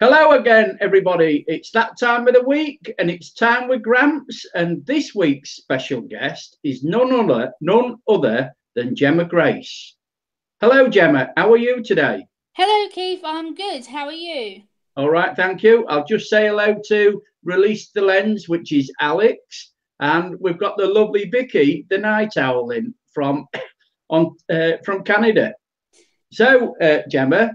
Hello again, everybody. It's that time of the week, and it's time with Gramps. And this week's special guest is none other than Gemma Grace. Hello, Gemma. How are you today? Hello, Keith. I'm good. How are you? All right, thank you. I'll just say hello to Release the Lens, which is Alex, and we've got the lovely Vicky, the night owl, in from Canada. So, Gemma,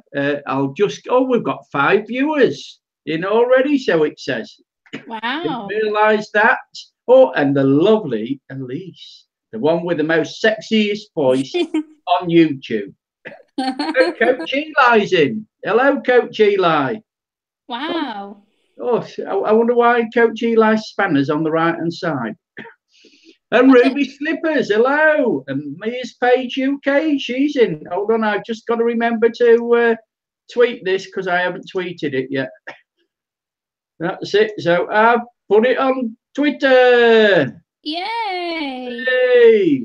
I'll just. Oh, we've got 5 viewers in already, so it says. Didn't Wow. realise that. Oh, and the lovely Elise, the one with the most sexiest voice on YouTube. Oh, Coach Eli's in. Hello, Coach Eli. Oh, Wow. oh, I wonder why Coach Eli's spanner's on the right hand side. And I don't. Ruby Slippers, hello. And Mia's Page UK, she's in. Hold on, I've just got to remember to tweet this because I haven't tweeted it yet. That's it. So I've put it on Twitter. Yay. Hey.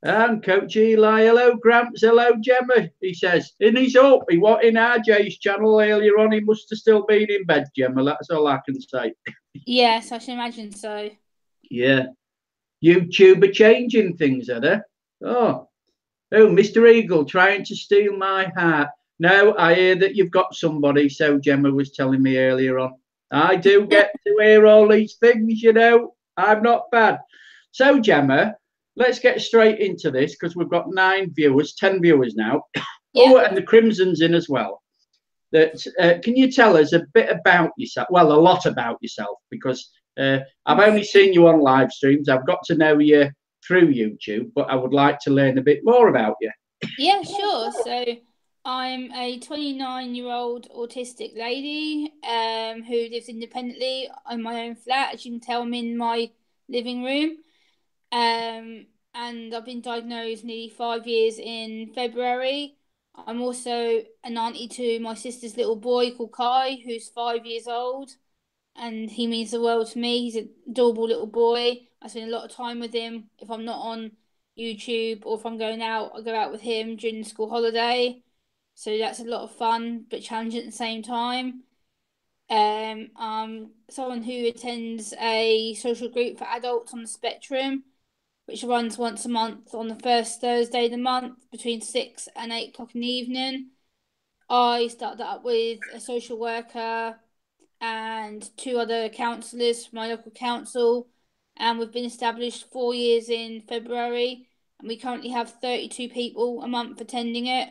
And Coach Eli, hello, Gramps, hello, Gemma. He says, and he's up. He was in RJ's channel earlier on. He must have still been in bed, Gemma. That's all I can say. Yes, I should imagine so. Yeah. YouTube are changing things, are they? Oh, oh, Mr. Eagle trying to steal my heart. No, I hear that you've got somebody, so Gemma was telling me earlier on. I do get to hear all these things, you know. I'm not bad. So, Gemma, let's get straight into this because we've got 9 viewers, 10 viewers now. Oh, Yep. and the Crimson's in as well. That can you tell us a bit about yourself? Well, a lot about yourself because I've only seen you on live streams. I've got to know you through YouTube, but I would like to learn a bit more about you. Yeah, sure. So I'm a 29-year-old autistic lady who lives independently in my own flat. As you can tell, I'm in my living room. And I've been diagnosed nearly 5 years in February. I'm also an auntie to my sister's little boy called Kai, who's 5 years old, and he means the world to me. He's an adorable little boy. I spend a lot of time with him. If I'm not on YouTube or if I'm going out, I go out with him during the school holiday. So that's a lot of fun, but challenging at the same time. Someone who attends a social group for adults on the spectrum, which runs once a month on the first Thursday of the month between 6 and 8 o'clock in the evening. I started that up with a social worker and 2 other counsellors from my local council, and we've been established 4 years in February, and we currently have 32 people a month attending it,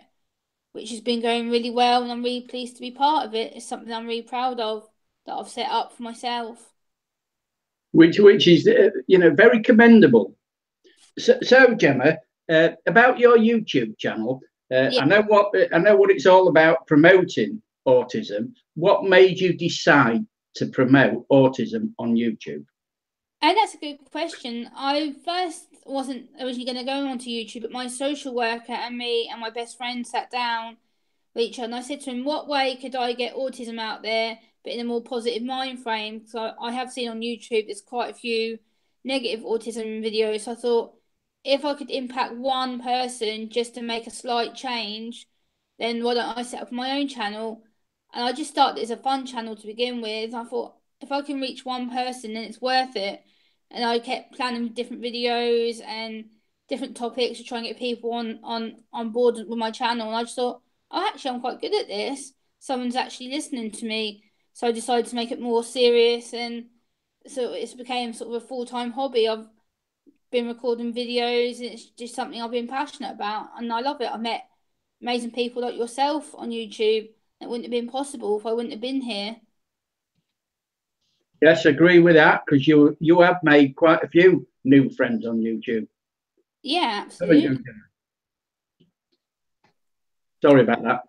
which has been going really well, and I'm really pleased to be part of it. It's something I'm really proud of that I've set up for myself. Which is very commendable. So Gemma, about your YouTube channel, Yeah. I know what it's all about promoting autism. What made you decide to promote autism on YouTube? And that's a good question. I first wasn't originally going to go onto YouTube, but my social worker and me and my best friend sat down with each other, and I said to him, "What way could I get autism out there, but in a more positive mind frame?" So I have seen on YouTube there's quite a few negative autism videos. So I thought if I could impact one person just to make a slight change, then why don't I set up my own channel? And I just started as a fun channel to begin with. I thought if I can reach one person, then it's worth it. And I kept planning different videos and different topics to try and get people on board with my channel. And I just thought, oh, actually, I'm quite good at this. Someone's actually listening to me. So I decided to make it more serious, and so it became sort of a full-time hobby. I've been recording videos, and it's just something I've been passionate about, and I love it. I met amazing people like yourself on YouTube. It wouldn't have been possible if I wouldn't have been here. Yes, I agree with that because you have made quite a few new friends on YouTube, Yeah, haven't you? absolutely. Sorry about that.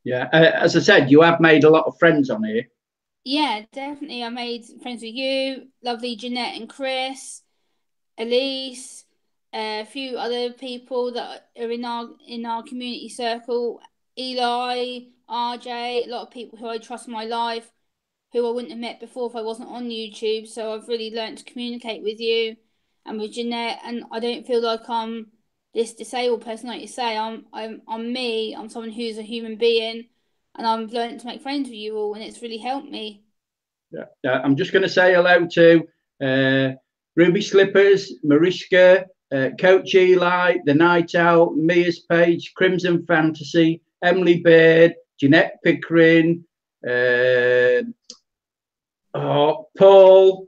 Yeah, as I said, you have made a lot of friends on here. Yeah, definitely. I made friends with you, lovely Jeanette and Chris, Elise, a few other people that are in our community circle, Eli, RJ, a lot of people who I trust in my life, who I wouldn't have met before if I wasn't on YouTube. So I've really learned to communicate with you and with Jeanette, and I don't feel like I'm this disabled person, like you say. I'm me. I'm someone who's a human being, and I'm learning to make friends with you all, and it's really helped me. Yeah. I'm just going to say hello to Ruby Slippers, Mariska, Coach Eli, The Night Owl, Mia's Page, Crimson Fantasy, Emily Baird, Jeanette Pickering, Paul.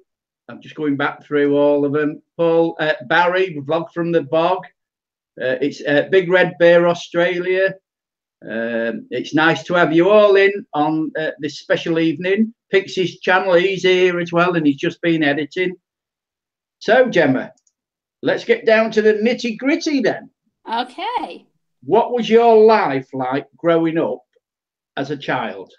I'm just going back through all of them. Paul, Barry, Vlog from the Bog. It's Big Red Bear Australia. It's nice to have you all in on this special evening. Pixie's channel, he's here as well, and he's just been editing. So, Gemma, let's get down to the nitty gritty then. Okay. What was your life like growing up as a child?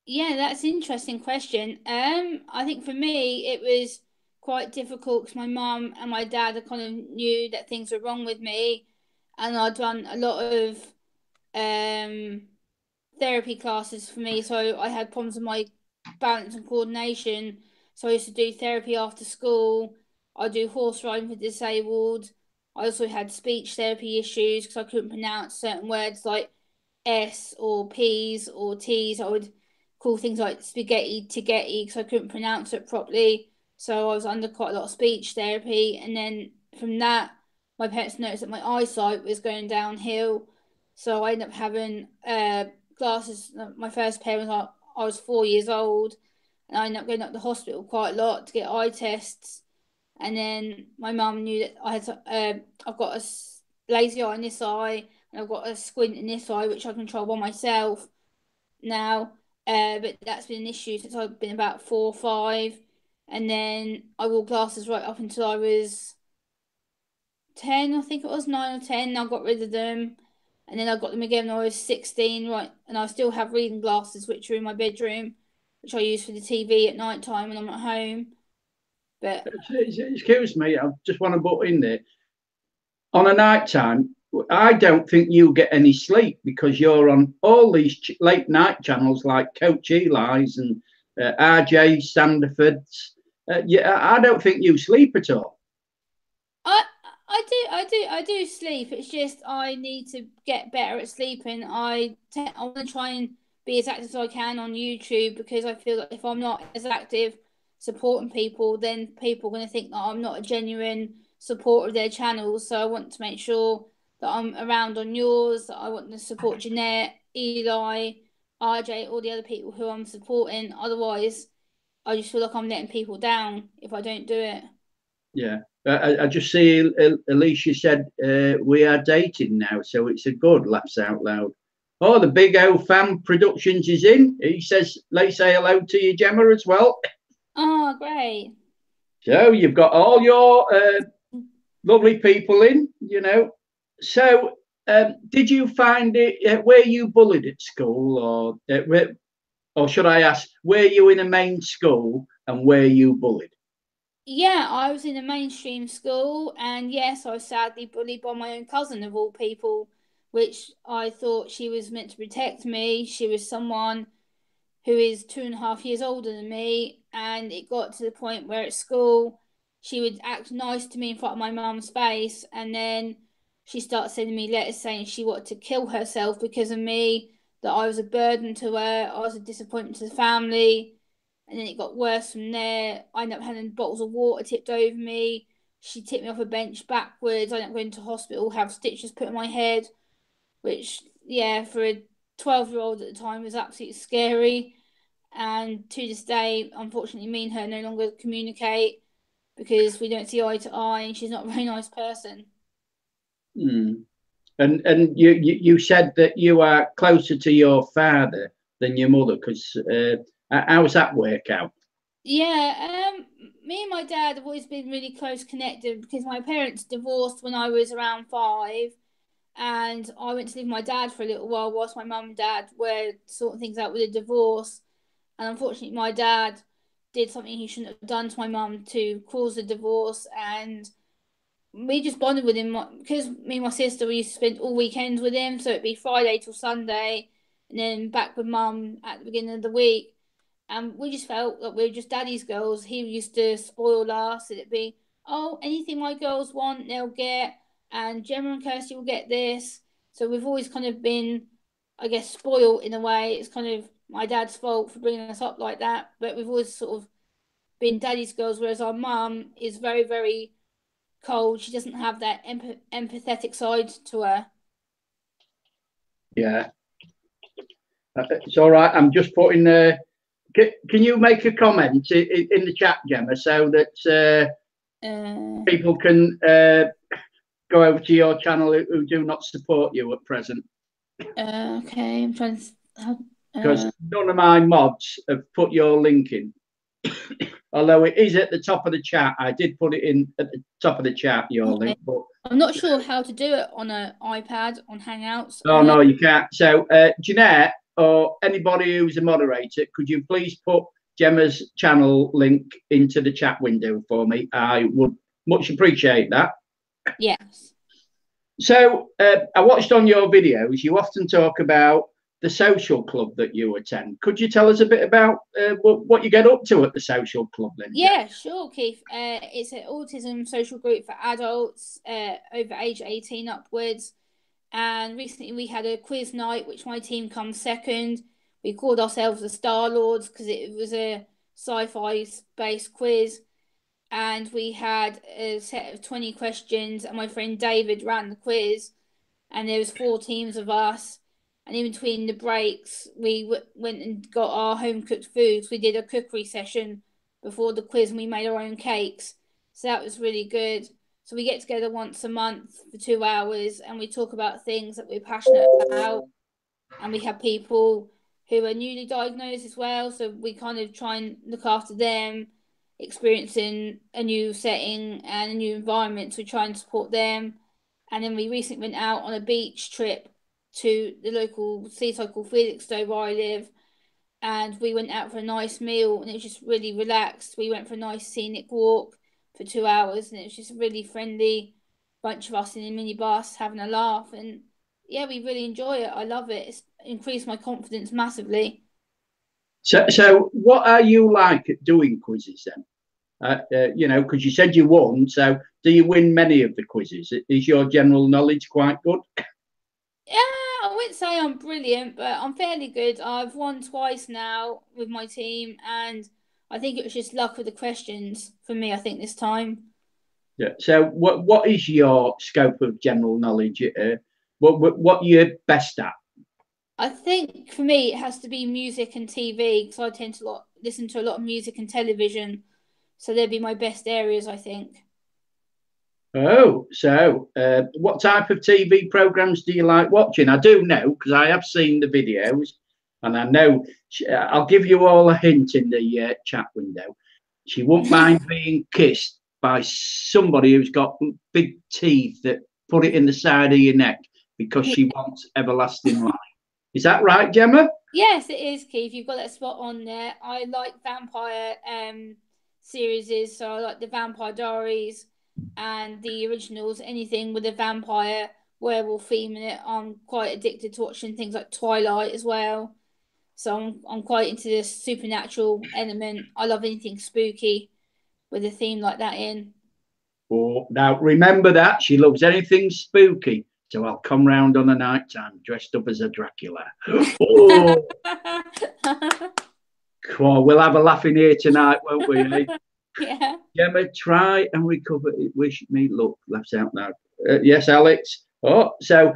Yeah, that's an interesting question. I think for me it was quite difficult because my mum and my dad kind of knew that things were wrong with me, and I'd done a lot of therapy classes for me. So I had problems with my balance and coordination. So I used to do therapy after school. I do horse riding for disabled. I also had speech therapy issues because I couldn't pronounce certain words like S or P's or T's. I would call things like spaghetti Tigetti because I couldn't pronounce it properly. So I was under quite a lot of speech therapy. And then from that, my parents noticed that my eyesight was going downhill. So I ended up having glasses. My first pair was like I was 4 years old, and I ended up going up to the hospital quite a lot to get eye tests. And then my mum knew that I had I've got a lazy eye in this eye, and I've got a squint in this eye, which I control by myself now. But that's been an issue since I've been about 4 or 5, and then I wore glasses right up until I was 10, I think it was 9 or 10. I got rid of them, and then I got them again when I was 16, right? And I still have reading glasses, which are in my bedroom, which I use for the TV at night time when I'm at home. But Excuse me, I just want to butt in there. On a night time, I don't think you get any sleep because you're on all these late night channels like Coach Eli's and RJ Sandiford's. Yeah, I don't think you sleep at all. I I do sleep. It's just I need to get better at sleeping. I want to try and be as active as I can on YouTube because I feel that if I'm not as active supporting people, then people are going to think that I'm not a genuine supporter of their channels. So I want to make sure that I'm around on yours. That I want to support Jeanette, Eli, RJ, all the other people who I'm supporting. Otherwise, I just feel like I'm letting people down if I don't do it. Yeah. I just see Alicia said we are dating now, so it's a good laughs out loud. Oh, the Big O Fan Productions is in. He says, let's say hello to you, Gemma, as well. Oh, great. So you've got all your lovely people in, you know. So did you find it, were you bullied at school or should I ask, were you in a main school and were you bullied? Yeah, I was in a mainstream school, and yes, I was sadly bullied by my own cousin of all people, which I thought she was meant to protect me. She was someone who is 2.5 years older than me, and it got to the point where at school she would act nice to me in front of my mum's face, and then she started sending me letters saying she wanted to kill herself because of me, that I was a burden to her, I was a disappointment to the family, and then it got worse from there. I ended up having bottles of water tipped over me. She tipped me off a bench backwards. I ended up going to hospital, have stitches put in my head, which, yeah, for a 12-year-old at the time was absolutely scary. And to this day, unfortunately, me and her no longer communicate because we don't see eye to eye, and she's not a very nice person. Mm. And you said that you are closer to your father than your mother, because how does that work out? Yeah, me and my dad have always been really close connected because my parents divorced when I was around 5, and I went to live with my dad for a little while whilst my mum and dad were sorting things out with a divorce. And unfortunately, my dad did something he shouldn't have done to my mum to cause the divorce, and we just bonded with him because me and my sister we used to spend all weekends with him, so it'd be Friday till Sunday, and then back with mum at the beginning of the week. And we just felt that we were just daddy's girls. He used to spoil us, and it'd be, oh, anything my girls want, they'll get. and Gemma and Kirsty will get this. So we've always kind of been, I guess, spoiled in a way. It's kind of my dad's fault for bringing us up like that, but we've always sort of been daddy's girls, whereas our mum is very, very cold. She doesn't have that empathetic side to her. Yeah. It's all right. I'm just putting can you make a comment in the chat, Gemma, so that people can go over to your channel who do not support you at present? Okay, I'm trying to... Because none of my mods have put your link in. Although it is at the top of the chat. I did put it in at the top of the chat, your link. But I'm not sure how to do it on an iPad, on Hangouts. Oh, no, you can't. So, Jeanette, or anybody who's a moderator, could you please put Gemma's channel link into the chat window for me? I would much appreciate that. Yes. So, I watched on your videos, you often talk about the social club that you attend. Could you tell us a bit about what you get up to at the social club, Linda? Yeah, sure, Keith. It's an autism social group for adults over age 18 upwards. And recently we had a quiz night, which my team comes second. We called ourselves the Star Lords because it was a sci-fi based quiz. And we had a set of 20 questions, and my friend David ran the quiz. And there was 4 teams of us. And in between the breaks, we went and got our home-cooked foods. We did a cookery session before the quiz, and we made our own cakes. So that was really good. So we get together once a month for 2 hours, and we talk about things that we're passionate about. And we have people who are newly diagnosed as well. So we kind of try and look after them, experiencing a new setting and a new environment. So we try and support them. And then we recently went out on a beach trip to the local seaside called Felixstowe where I live, and we went out for a nice meal, and it was just really relaxed. We went for a nice scenic walk for 2 hours, and it was just a really friendly bunch of us in a minibus having a laugh, and yeah, we really enjoy it. I love it. It's increased my confidence massively. So what are you like at doing quizzes then? You know, because you said you won, so do you win many of the quizzes? Is your general knowledge quite good? Yeah, I wouldn't say I'm brilliant, but I'm fairly good. I've won twice now with my team, and I think it was just luck with the questions for me, I think, this time. Yeah. So what is your scope of general knowledge? What you're best at? I think for me it has to be music and TV, because I tend to listen to a lot of music and television. So they'd be my best areas, I think. Oh, so what type of TV programs do you like watching? I do know, because I have seen the videos, and I know I'll give you all a hint in the chat window. She won't mind being kissed by somebody who's got big teeth that put it in the side of your neck because she wants everlasting life. Is that right, Gemma? Yes, it is, Keith. You've got that spot on there. I like vampire series, so I like the Vampire Diaries and the originals. Anything with a vampire werewolf theme in it. I'm quite addicted to watching things like Twilight as well. So I'm quite into this supernatural element. I love anything spooky with a theme like that in. Oh, now remember that she loves anything spooky. So I'll come round on a night time dressed up as a Dracula. Oh, come on, we'll have a laugh in here tonight, won't we? Eh? Yeah. Gemma, try and recover it. Wish me luck. Laughs out now. Yes, Alex. Oh, so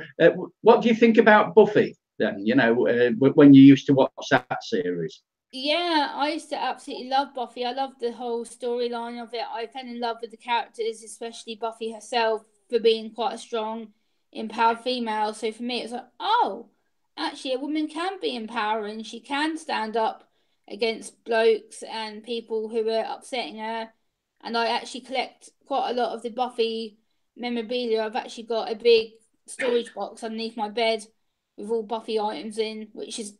what do you think about Buffy then? You know, when you used to watch that series. Yeah, I used to absolutely love Buffy. I loved the whole storyline of it. I fell in love with the characters, especially Buffy herself, for being quite a strong, empowered female. So for me, it was like, oh, actually, a woman can be empowering. She can stand up against blokes and people who are upsetting her. And I actually collect quite a lot of the Buffy memorabilia. I've actually got a big storage box underneath my bed with all Buffy items in, which is,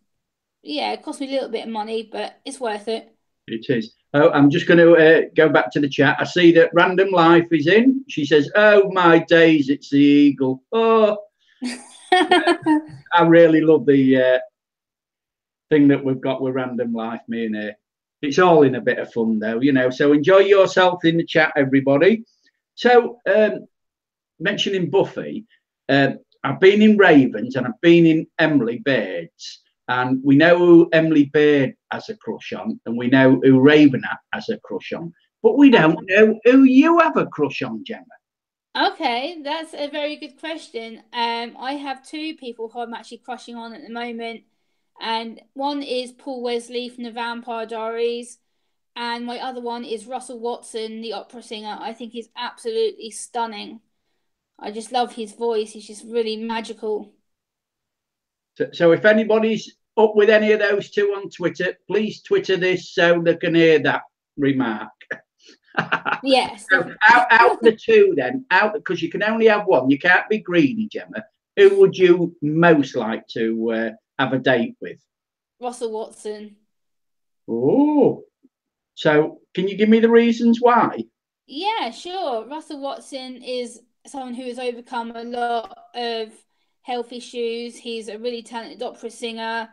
yeah, it cost me a little bit of money, but it's worth it. It is. Oh, I'm just going to go back to the chat. I see that Random Life is in. She says, oh, my days, it's the Eagle. Oh, I really love the thing that we've got with Random Life, me and her. It's all in a bit of fun, though, you know. So enjoy yourself in the chat, everybody. So mentioning Buffy, I've been in Ravens and I've been in Emily Baird's, and we know who Emily Baird has a crush on, and we know who Raven has a crush on, but we don't know who you have a crush on, Gemma. Okay, that's a very good question. I have two people who I'm actually crushing on at the moment, and one is Paul Wesley from the Vampire Diaries, and my other one is Russell Watson, the opera singer. I think he's absolutely stunning. I just love his voice. He's just really magical. So if anybody's up with any of those two on Twitter, please Twitter this so they can hear that remark. Yes. So out the two then, because you can only have one. You can't be greedy, Gemma. Who would you most like to have a date with? Russell Watson. Oh, so can you give me the reasons why? Yeah, sure. Russell Watson is someone who has overcome a lot of health issues. He's a really talented opera singer,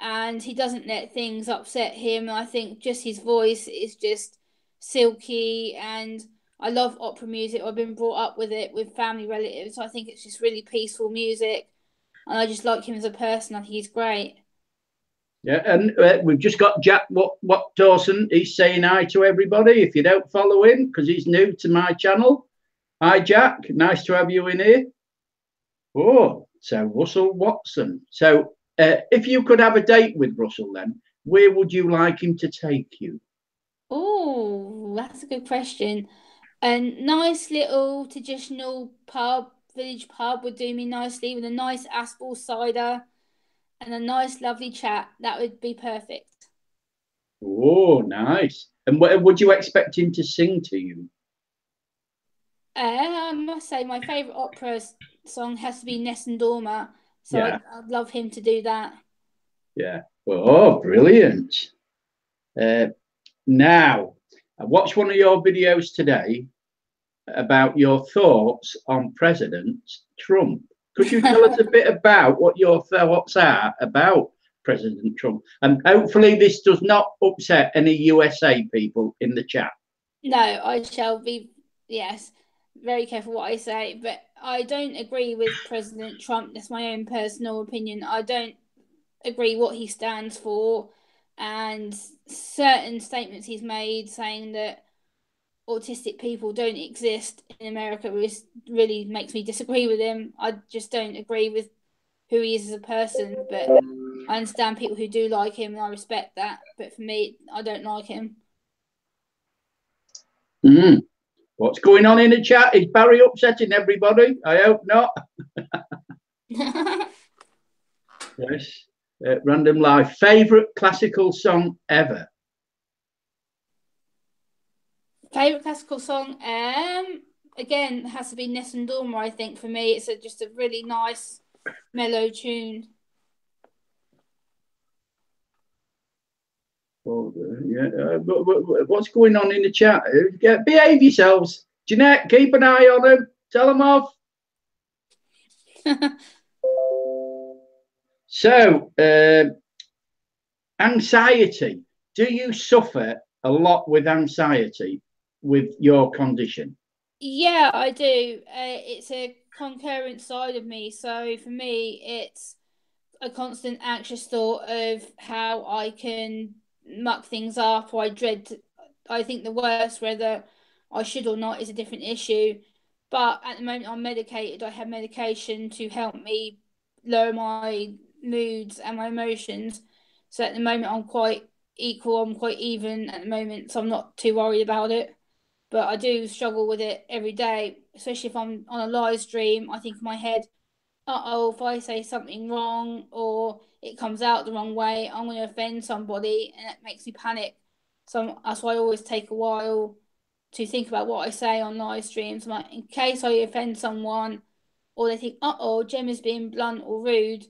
and he doesn't let things upset him. I think just his voice is just silky, and I love opera music. I've been brought up with it with family relatives. So I think it's just really peaceful music, and I just like him as a person. I think he's great. Yeah, and we've just got Jack what Dawson. He's saying hi to everybody. If you don't follow him, because he's new to my channel. Hi, Jack. Nice to have you in here. Oh, so Russell Watson. So if you could have a date with Russell, then where would you like him to take you? Oh, that's a good question. A nice little traditional pub, village pub would do me nicely with a nice apple cider and a nice, lovely chat. That would be perfect. Oh, nice. And what would you expect him to sing to you? I must say, my favourite opera song has to be Nessun Dorma. So Yeah, I'd love him to do that. yeah. Oh, brilliant. Now, I watched one of your videos today about your thoughts on President Trump. Could you tell us a bit about what your thoughts are about President Trump? And hopefully this does not upset any USA people in the chat. No, I shall be, yes, very careful what I say, but I don't agree with President Trump. That's my own personal opinion. I don't agree what he stands for, and certain statements he's made saying that autistic people don't exist in America really makes me disagree with him. I just don't agree with who he is as a person, but I understand people who do like him and I respect that. But for me, I don't like him. Mm. What's going on in the chat? Is Barry upsetting everybody? I hope not. Yes. Random Life. Favorite classical song ever? Favorite classical song? Again, it has to be Nessun Dorma. I think for me, it's just a really nice mellow tune. Oh, yeah. What's going on in the chat? Behave yourselves. Jeanette, keep an eye on them. Tell them off. So, anxiety. Do you suffer a lot with anxiety with your condition? Yeah, I do. It's a concurrent side of me. So for me, it's a constant anxious thought of how I can muck things up, or I think the worst, whether I should or not, is a different issue. But at the moment, I'm medicated. I have medication to help me lower my moods and my emotions. So at the moment, I'm quite equal. I'm quite even at the moment, so I'm not too worried about it. But I do struggle with it every day, especially if I'm on a live stream. I think in my head, uh-oh, if I say something wrong or it comes out the wrong way, I'm going to offend somebody, and it makes me panic. So that's why I always take a while to think about what I say on live streams. I'm like, in case I offend someone or they think, uh-oh, Gemma's being blunt or rude,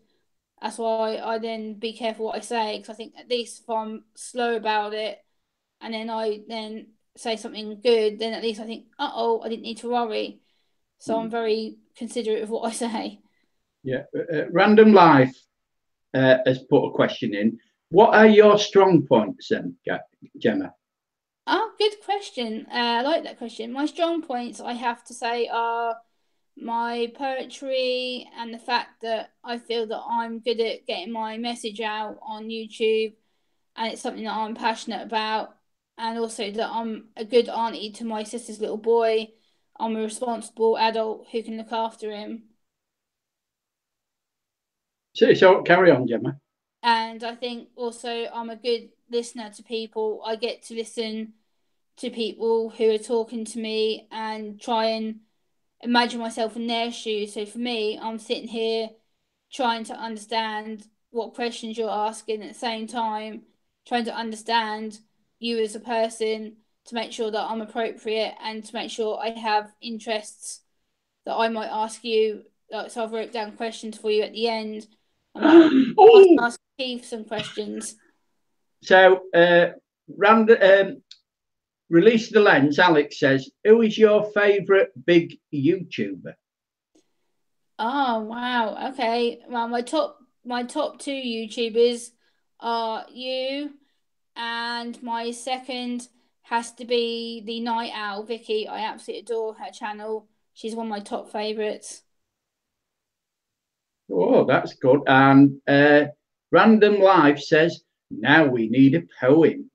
that's why I then be careful what I say, because I think at least if I'm slow about it and then I then say something good, then at least I think, uh-oh, I didn't need to worry. So I'm very considerate of what I say. Yeah. Random Life has put a question in. What are your strong points then, Gemma? Oh, good question. I like that question. My strong points, I have to say, are my poetry and the fact that I feel that I'm good at getting my message out on YouTube, and it's something that I'm passionate about, and also that I'm a good auntie to my sister's little boy. I'm a responsible adult who can look after him. So carry on, Gemma. And I think also I'm a good listener to people. I get to listen to people who are talking to me and try and imagine myself in their shoes. So for me, I'm sitting here trying to understand what questions you're asking at the same time, trying to understand you as a person to make sure that I'm appropriate and to make sure I have interests that I might ask you. So I've wrote down questions for you at the end. I might ask Keith some questions. So, release the lens. Alex says, "Who is your favourite big YouTuber?" Oh wow, okay. Well, my top two YouTubers are you, and my second has to be the Night Owl, Vicky. I absolutely adore her channel. She's one of my top favourites. Oh, that's good. And Random Life says, "Now we need a poem.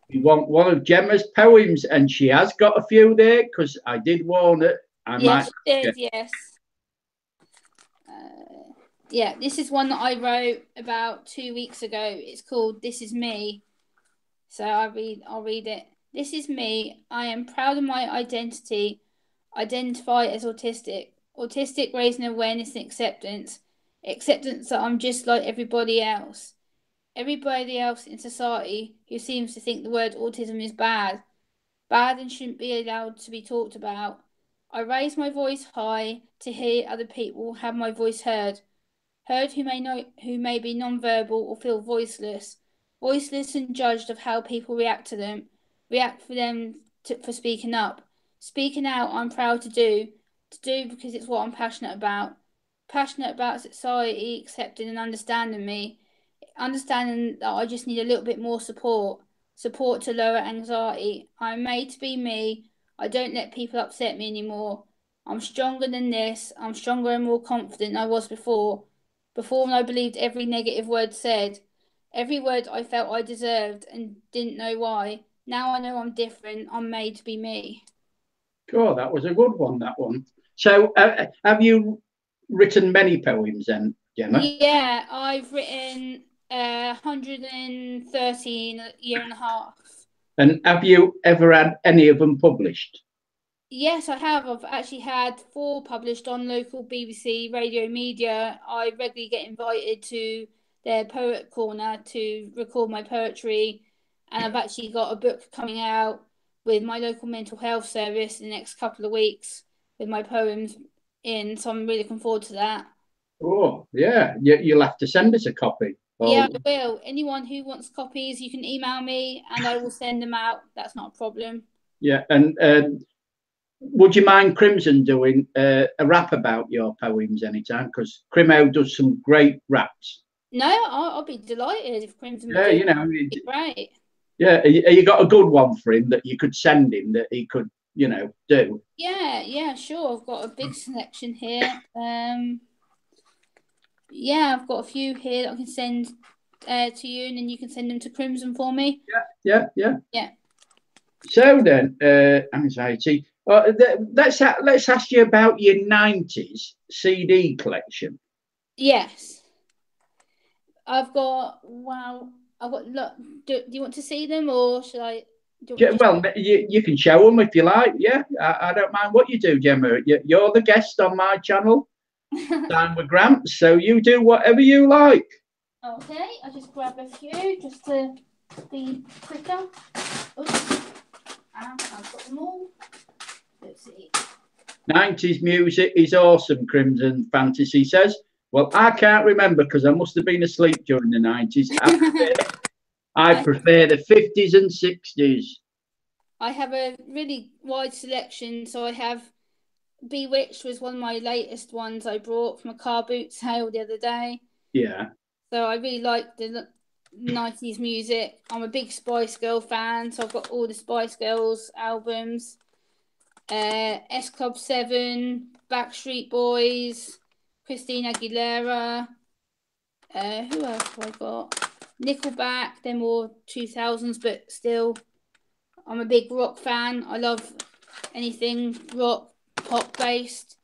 We want one of Gemma's poems," and she has got a few there because I did warn her. Yes, she did. Yes. Yeah, this is one that I wrote about 2 weeks ago. It's called "This Is Me." So I'll read it. This is me. I am proud of my identity. Identify as autistic. Autistic, raising awareness and acceptance. Acceptance that I'm just like everybody else. Everybody else in society who seems to think the word autism is bad. Bad and shouldn't be allowed to be talked about. I raise my voice high to hear other people have my voice heard. Heard who may be non-verbal or feel voiceless and judged of how people react to them, for speaking up. Speaking out, I'm proud to do because it's what I'm passionate about. Passionate about society accepting and understanding me, understanding that I just need a little bit more support to lower anxiety. I'm made to be me. I don't let people upset me anymore. I'm stronger than this. I'm stronger and more confident than I was before. Before, when I believed every negative word said, every word I felt I deserved and didn't know why. Now I know I'm different. I'm made to be me. Oh, that was a good one, that one. So, have you written many poems then, Gemma? Yeah, I've written 113 a year and a half. And have you ever had any of them published? Yes, I have. I've actually had 4 published on local BBC radio media. I regularly get invited to their poet corner to record my poetry, and I've actually got a book coming out with my local mental health service in the next couple of weeks with my poems in. So I'm really looking forward to that. Oh, yeah. You'll have to send us a copy. Yeah, I will. Anyone who wants copies, you can email me and I will send them out. That's not a problem. Yeah, and would you mind Crimson doing a rap about your poems anytime? Because Crimo does some great raps. No, I'll be delighted if Crimson would Yeah, do you know, great. Yeah, you got a good one for him that you could send him that he could, do? Yeah, sure. I've got a big selection here. Yeah, I've got a few here that I can send to you, and then you can send them to Crimson for me. Yeah. Yeah. So then, anxiety. Let's ask you about your 90s CD collection. Yes. I've got look. Do you want to see them or should I? Well, you can show them if you like. Yeah, I don't mind what you do, Gemma. You're the guest on my channel. Time with Gramps, so you do whatever you like. Okay, I'll just grab a few just to be quicker. Oops. I've got them all. Let's see. 90s music is awesome, Crimson Fantasy says. Well, I can't remember because I must have been asleep during the 90s. I prefer the 50s and 60s. I have a really wide selection. So I have Bewitched was one of my latest ones I brought from a car boot sale the other day. Yeah. So I really like the 90s music. I'm a big Spice Girl fan, so I've got all the Spice Girls albums. S Club 7, Backstreet Boys, Christina Aguilera. Who else have I got? Nickelback. They're more 2000s, but still, I'm a big rock fan. I love anything rock, pop based.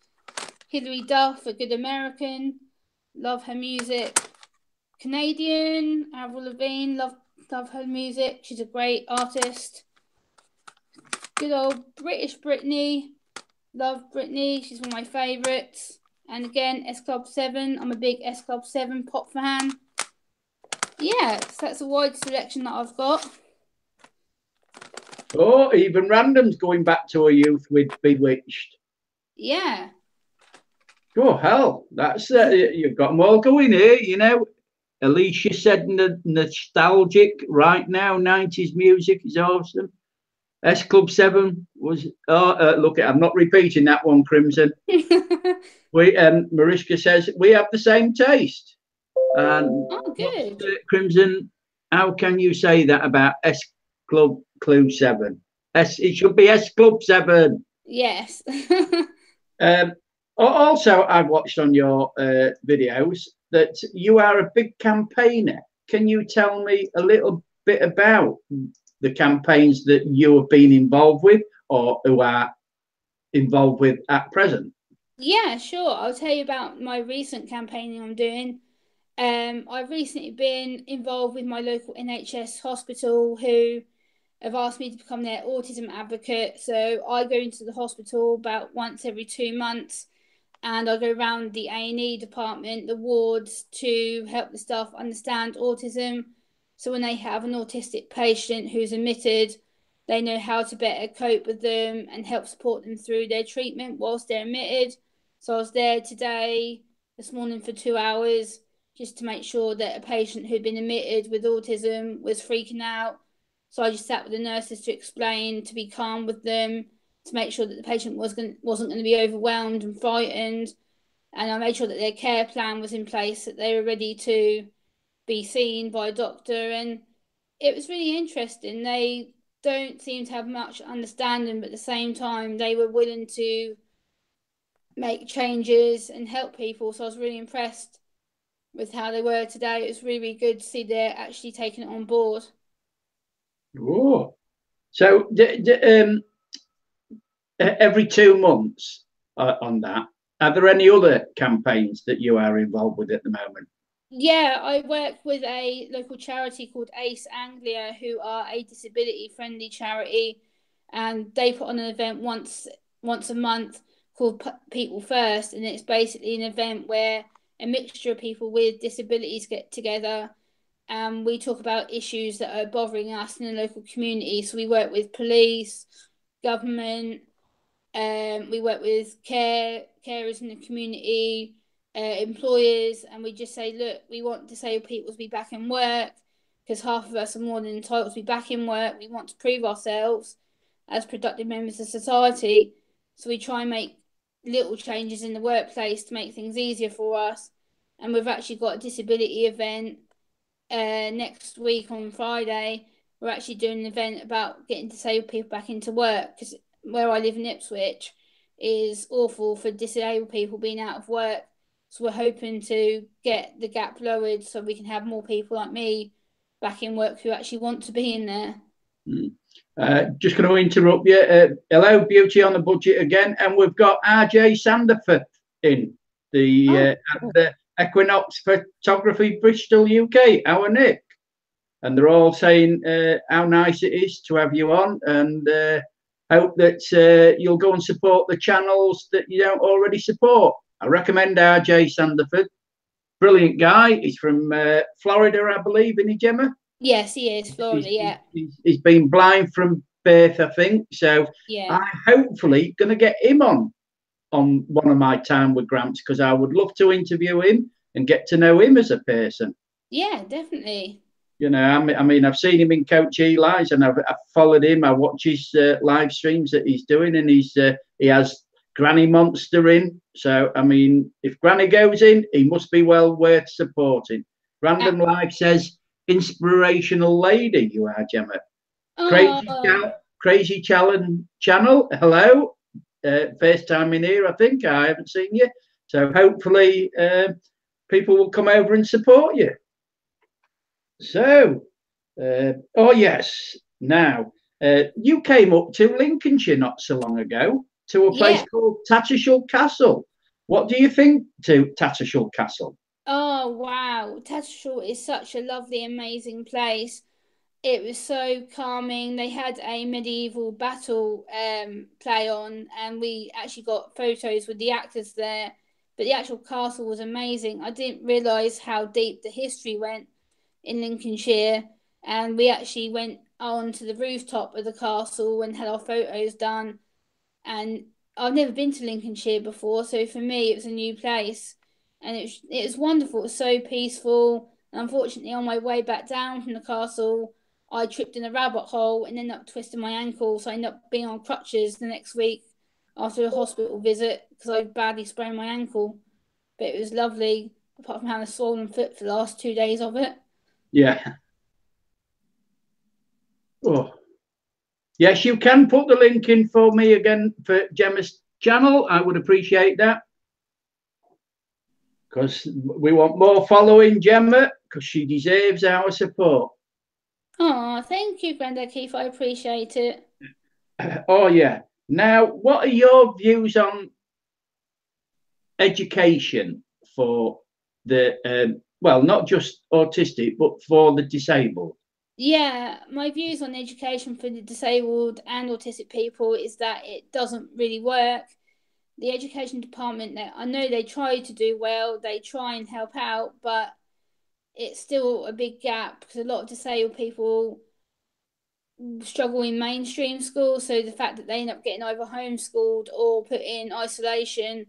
Hilary Duff, a good American. Love her music. Canadian, Avril Lavigne. Love her music. She's a great artist. Good old British Britney. Love Britney. She's one of my favourites. And again, S Club 7. I'm a big S Club 7 pop fan. Yeah, so that's a wide selection that I've got. Oh, even randoms going back to a youth with Bewitched. Yeah. Oh, hell. That's you've got them all going here, you know. Alicia said nostalgic right now. 90s music is awesome. S Club 7 was, look, I'm not repeating that one, Crimson. Mariska says, we have the same taste. And good. Crimson, how can you say that about S Club 7? It should be S Club 7. Yes. Also, I've watched on your videos that you are a big campaigner. Can you tell me a little bit about the campaigns that you have been involved with or who are involved with at present? Yeah, sure. I'll tell you about my recent campaigning I'm doing. I've recently been involved with my local NHS hospital who have asked me to become their autism advocate. So I go into the hospital about once every 2 months and I go around the A&E department, the wards, to help the staff understand autism. So when they have an autistic patient who's admitted, they know how to better cope with them and help support them through their treatment whilst they're admitted. So I was there this morning for 2 hours, just to make sure that a patient who'd been admitted with autism was freaking out. So I just sat with the nurses to explain, to be calm with them, to make sure that the patient wasn't going to be overwhelmed and frightened. And I made sure that their care plan was in place, that they were ready to be seen by a doctor. And it was really interesting. They don't seem to have much understanding, but at the same time, they were willing to make changes and help people. So I was really impressed with how they were today. It was really, really good to see they're actually taking it on board. Oh, so every 2 months on that, are there any other campaigns that you are involved with at the moment? Yeah, I work with a local charity called Ace Anglia, who are a disability-friendly charity, and they put on an event once a month called People First, and it's basically an event where a mixture of people with disabilities get together and we talk about issues that are bothering us in the local community. So we work with police, government, we work with carers in the community, employers, and we just say, look, we want disabled people to be back in work because half of us are more than entitled to be back in work. We want to prove ourselves as productive members of society. So we try and make little changes in the workplace to make things easier for us. And we've actually got a disability event next week on Friday. We're actually doing an event about getting disabled people back into work because where I live in Ipswich is awful for disabled people being out of work. So we're hoping to get the gap lowered so we can have more people like me back in work who actually want to be in there. Just going to interrupt you. Hello, Beauty on the Budget again. And we've got RJ Sanderford in the Equinox Photography Bristol, UK, our Nick. And they're all saying how nice it is to have you on and hope that you'll go and support the channels that you don't already support. I recommend RJ Sanderford. Brilliant guy. He's from Florida, I believe, isn't he, Gemma? Yes, he is, Florida, yeah. He's been blind from birth, I think. So yeah. I'm hopefully going to get him on one of my time with Gramps because I would love to interview him and get to know him as a person. Yeah, definitely. You know, I mean, I've seen him in Coach Eli's and I've followed him. I watch his live streams that he's doing and he has Granny Monster in. So, I mean, if Granny goes in, he must be well worth supporting. Random Life says, inspirational lady you are, Gemma. Crazy Challenge Channel. Hello. first time in here, I think. I haven't seen you. So hopefully people will come over and support you. So, oh yes, now, you came up to Lincolnshire not so long ago to a place called Tattershall Castle. What do you think to Tattershall Castle? Oh, wow. Tattershall is such a lovely, amazing place. It was so calming. They had a medieval battle play on, and we actually got photos with the actors there. But the actual castle was amazing. I didn't realise how deep the history went in Lincolnshire, and we actually went on to the rooftop of the castle and had our photos done. And I've never been to Lincolnshire before, so for me it was a new place, and it was wonderful. It was so peaceful. And unfortunately, on my way back down from the castle, I tripped in a rabbit hole and ended up twisting my ankle, so I ended up being on crutches the next week after a hospital visit because I badly sprained my ankle. But it was lovely, apart from having a swollen foot for the last 2 days of it. Yeah. Oh. Yes, you can put the link in for me again for Gemma's channel. I would appreciate that, because we want more following Gemma, because she deserves our support. Oh, thank you, Grandad Keith. I appreciate it. Oh, yeah. Now, what are your views on education for the, well, not just autistic, but for the disabled? Yeah, my views on education for the disabled and autistic people is that it doesn't really work. The education department, I know they try to do well, they try and help out, but it's still a big gap because a lot of disabled people struggle in mainstream schools. So the fact that they end up getting either homeschooled or put in isolation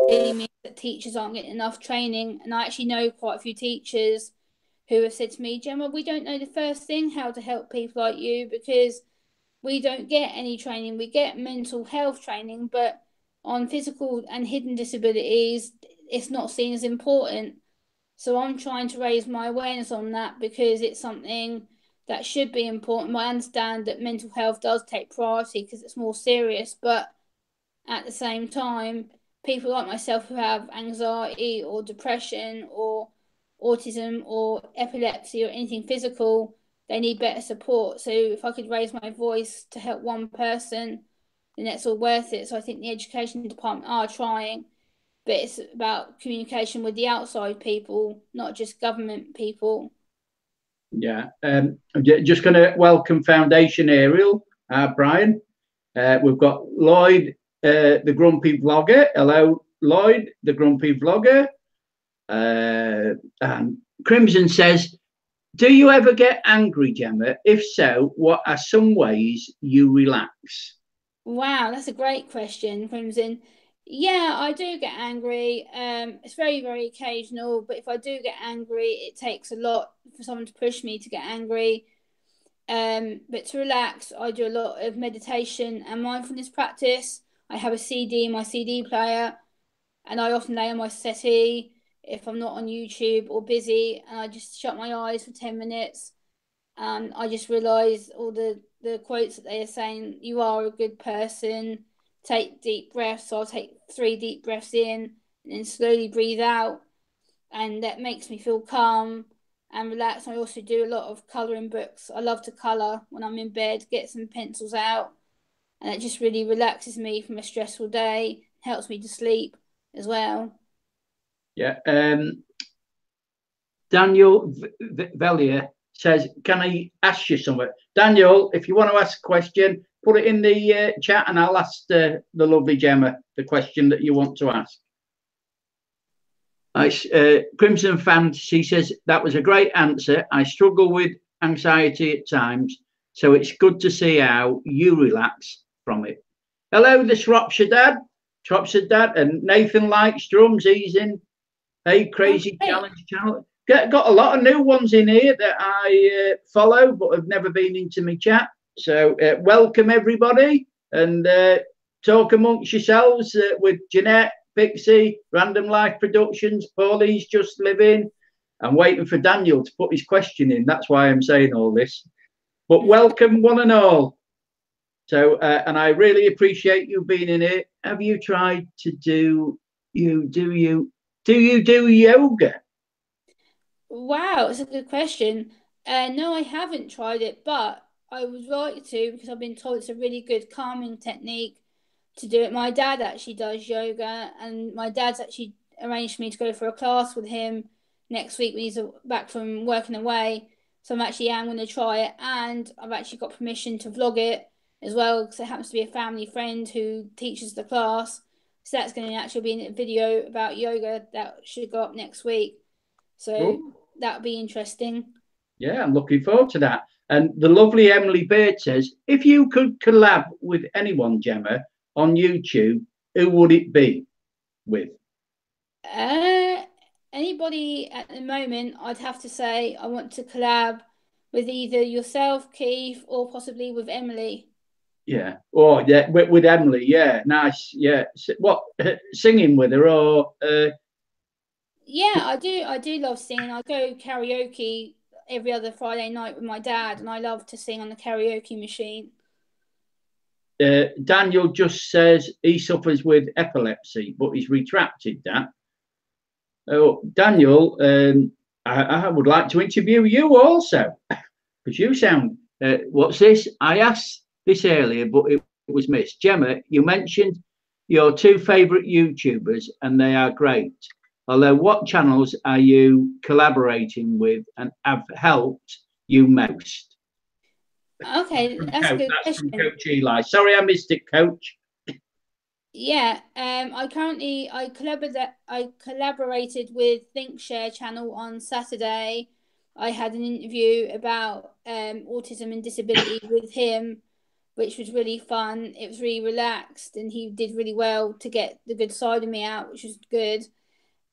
really means that teachers aren't getting enough training. And I actually know quite a few teachers who have said to me, Gemma, we don't know the first thing how to help people like you because we don't get any training. We get mental health training, but on physical and hidden disabilities, it's not seen as important. So I'm trying to raise my awareness on that because it's something that should be important. I understand that mental health does take priority because it's more serious, but at the same time, people like myself who have anxiety or depression or autism or epilepsy or anything physical, they need better support. So if I could raise my voice to help one person, then that's all worth it. So I think the education department are trying, but it's about communication with the outside people, not just government people. Yeah, I'm just going to welcome Foundation Ariel, Brian. We've got Lloyd, the grumpy vlogger. Hello, Lloyd, the grumpy vlogger. And Crimson says, do you ever get angry, Gemma? If so, what are some ways you relax? Wow, that's a great question, Crimson. Yeah, I do get angry. It's very, very occasional, but if I do get angry, it takes a lot for someone to push me to get angry. But to relax, I do a lot of meditation and mindfulness practice. I have a CD in my CD player, and I often lay on my settee if I'm not on YouTube or busy, and I just shut my eyes for 10 minutes. And I just realise all the quotes that they are saying. You are a good person. Take deep breaths. So I'll take 3 deep breaths in and then slowly breathe out. And that makes me feel calm and relaxed. I also do a lot of colouring books. I love to colour when I'm in bed, get some pencils out. And it just really relaxes me from a stressful day, helps me to sleep as well. Yeah. Daniel Velier says, can I ask you something? Daniel, if you want to ask a question, put it in the chat and I'll ask the lovely Gemma the question that you want to ask. Crimson Fantasy says, that was a great answer. I struggle with anxiety at times, so it's good to see how you relax from it. Hello, the Shropshire Dad. Shropshire Dad, and Nathan likes drums. He's in. Hey, Crazy Challenge channel. Got a lot of new ones in here that I follow, but have never been into my chat. So welcome everybody, and talk amongst yourselves with Jeanette, Pixie, Random Life Productions, Paulie's Just Living. I'm waiting for Daniel to put his question in. That's why I'm saying all this. But welcome one and all. So, and I really appreciate you being in it. Have you tried to do yoga? Wow, it's a good question. No, I haven't tried it, but I would like to because I've been told it's a really good calming technique to do it. My dad actually does yoga, and my dad's actually arranged for me to go for a class with him next week when he's back from working away. So I'm going to try it, and I've actually got permission to vlog it as well because it happens to be a family friend who teaches the class. So that's going to actually be in a video about yoga that should go up next week. So Oh, that'll be interesting. yeah, I'm looking forward to that. And the lovely Emily Baird says, if you could collab with anyone, Gemma, on YouTube, who would it be with? Uh, Anybody at the moment, I'd have to say I want to collab with either yourself, Keith, or possibly with Emily. Yeah. Oh, yeah, with Emily. Yeah, nice. Yeah. What, singing with her or? Yeah, I do. I do love singing. I go karaoke every other Friday night with my dad, and I love to sing on the karaoke machine. Daniel just says he suffers with epilepsy, but he's retracted that. Oh, Daniel, I would like to interview you also because you sound. What's this? I asked this earlier, but it was missed. Gemma, you mentioned your two favourite YouTubers, and they are great. Although, what channels are you collaborating with and have helped you most? Okay, that's a good That's from question. Coach Eli. Sorry, I missed it, Coach. Yeah, I collaborated with ThinkShare channel on Saturday. I had an interview about autism and disability with him, which was really fun. It was really relaxed, and he did really well to get the good side of me out, which was good.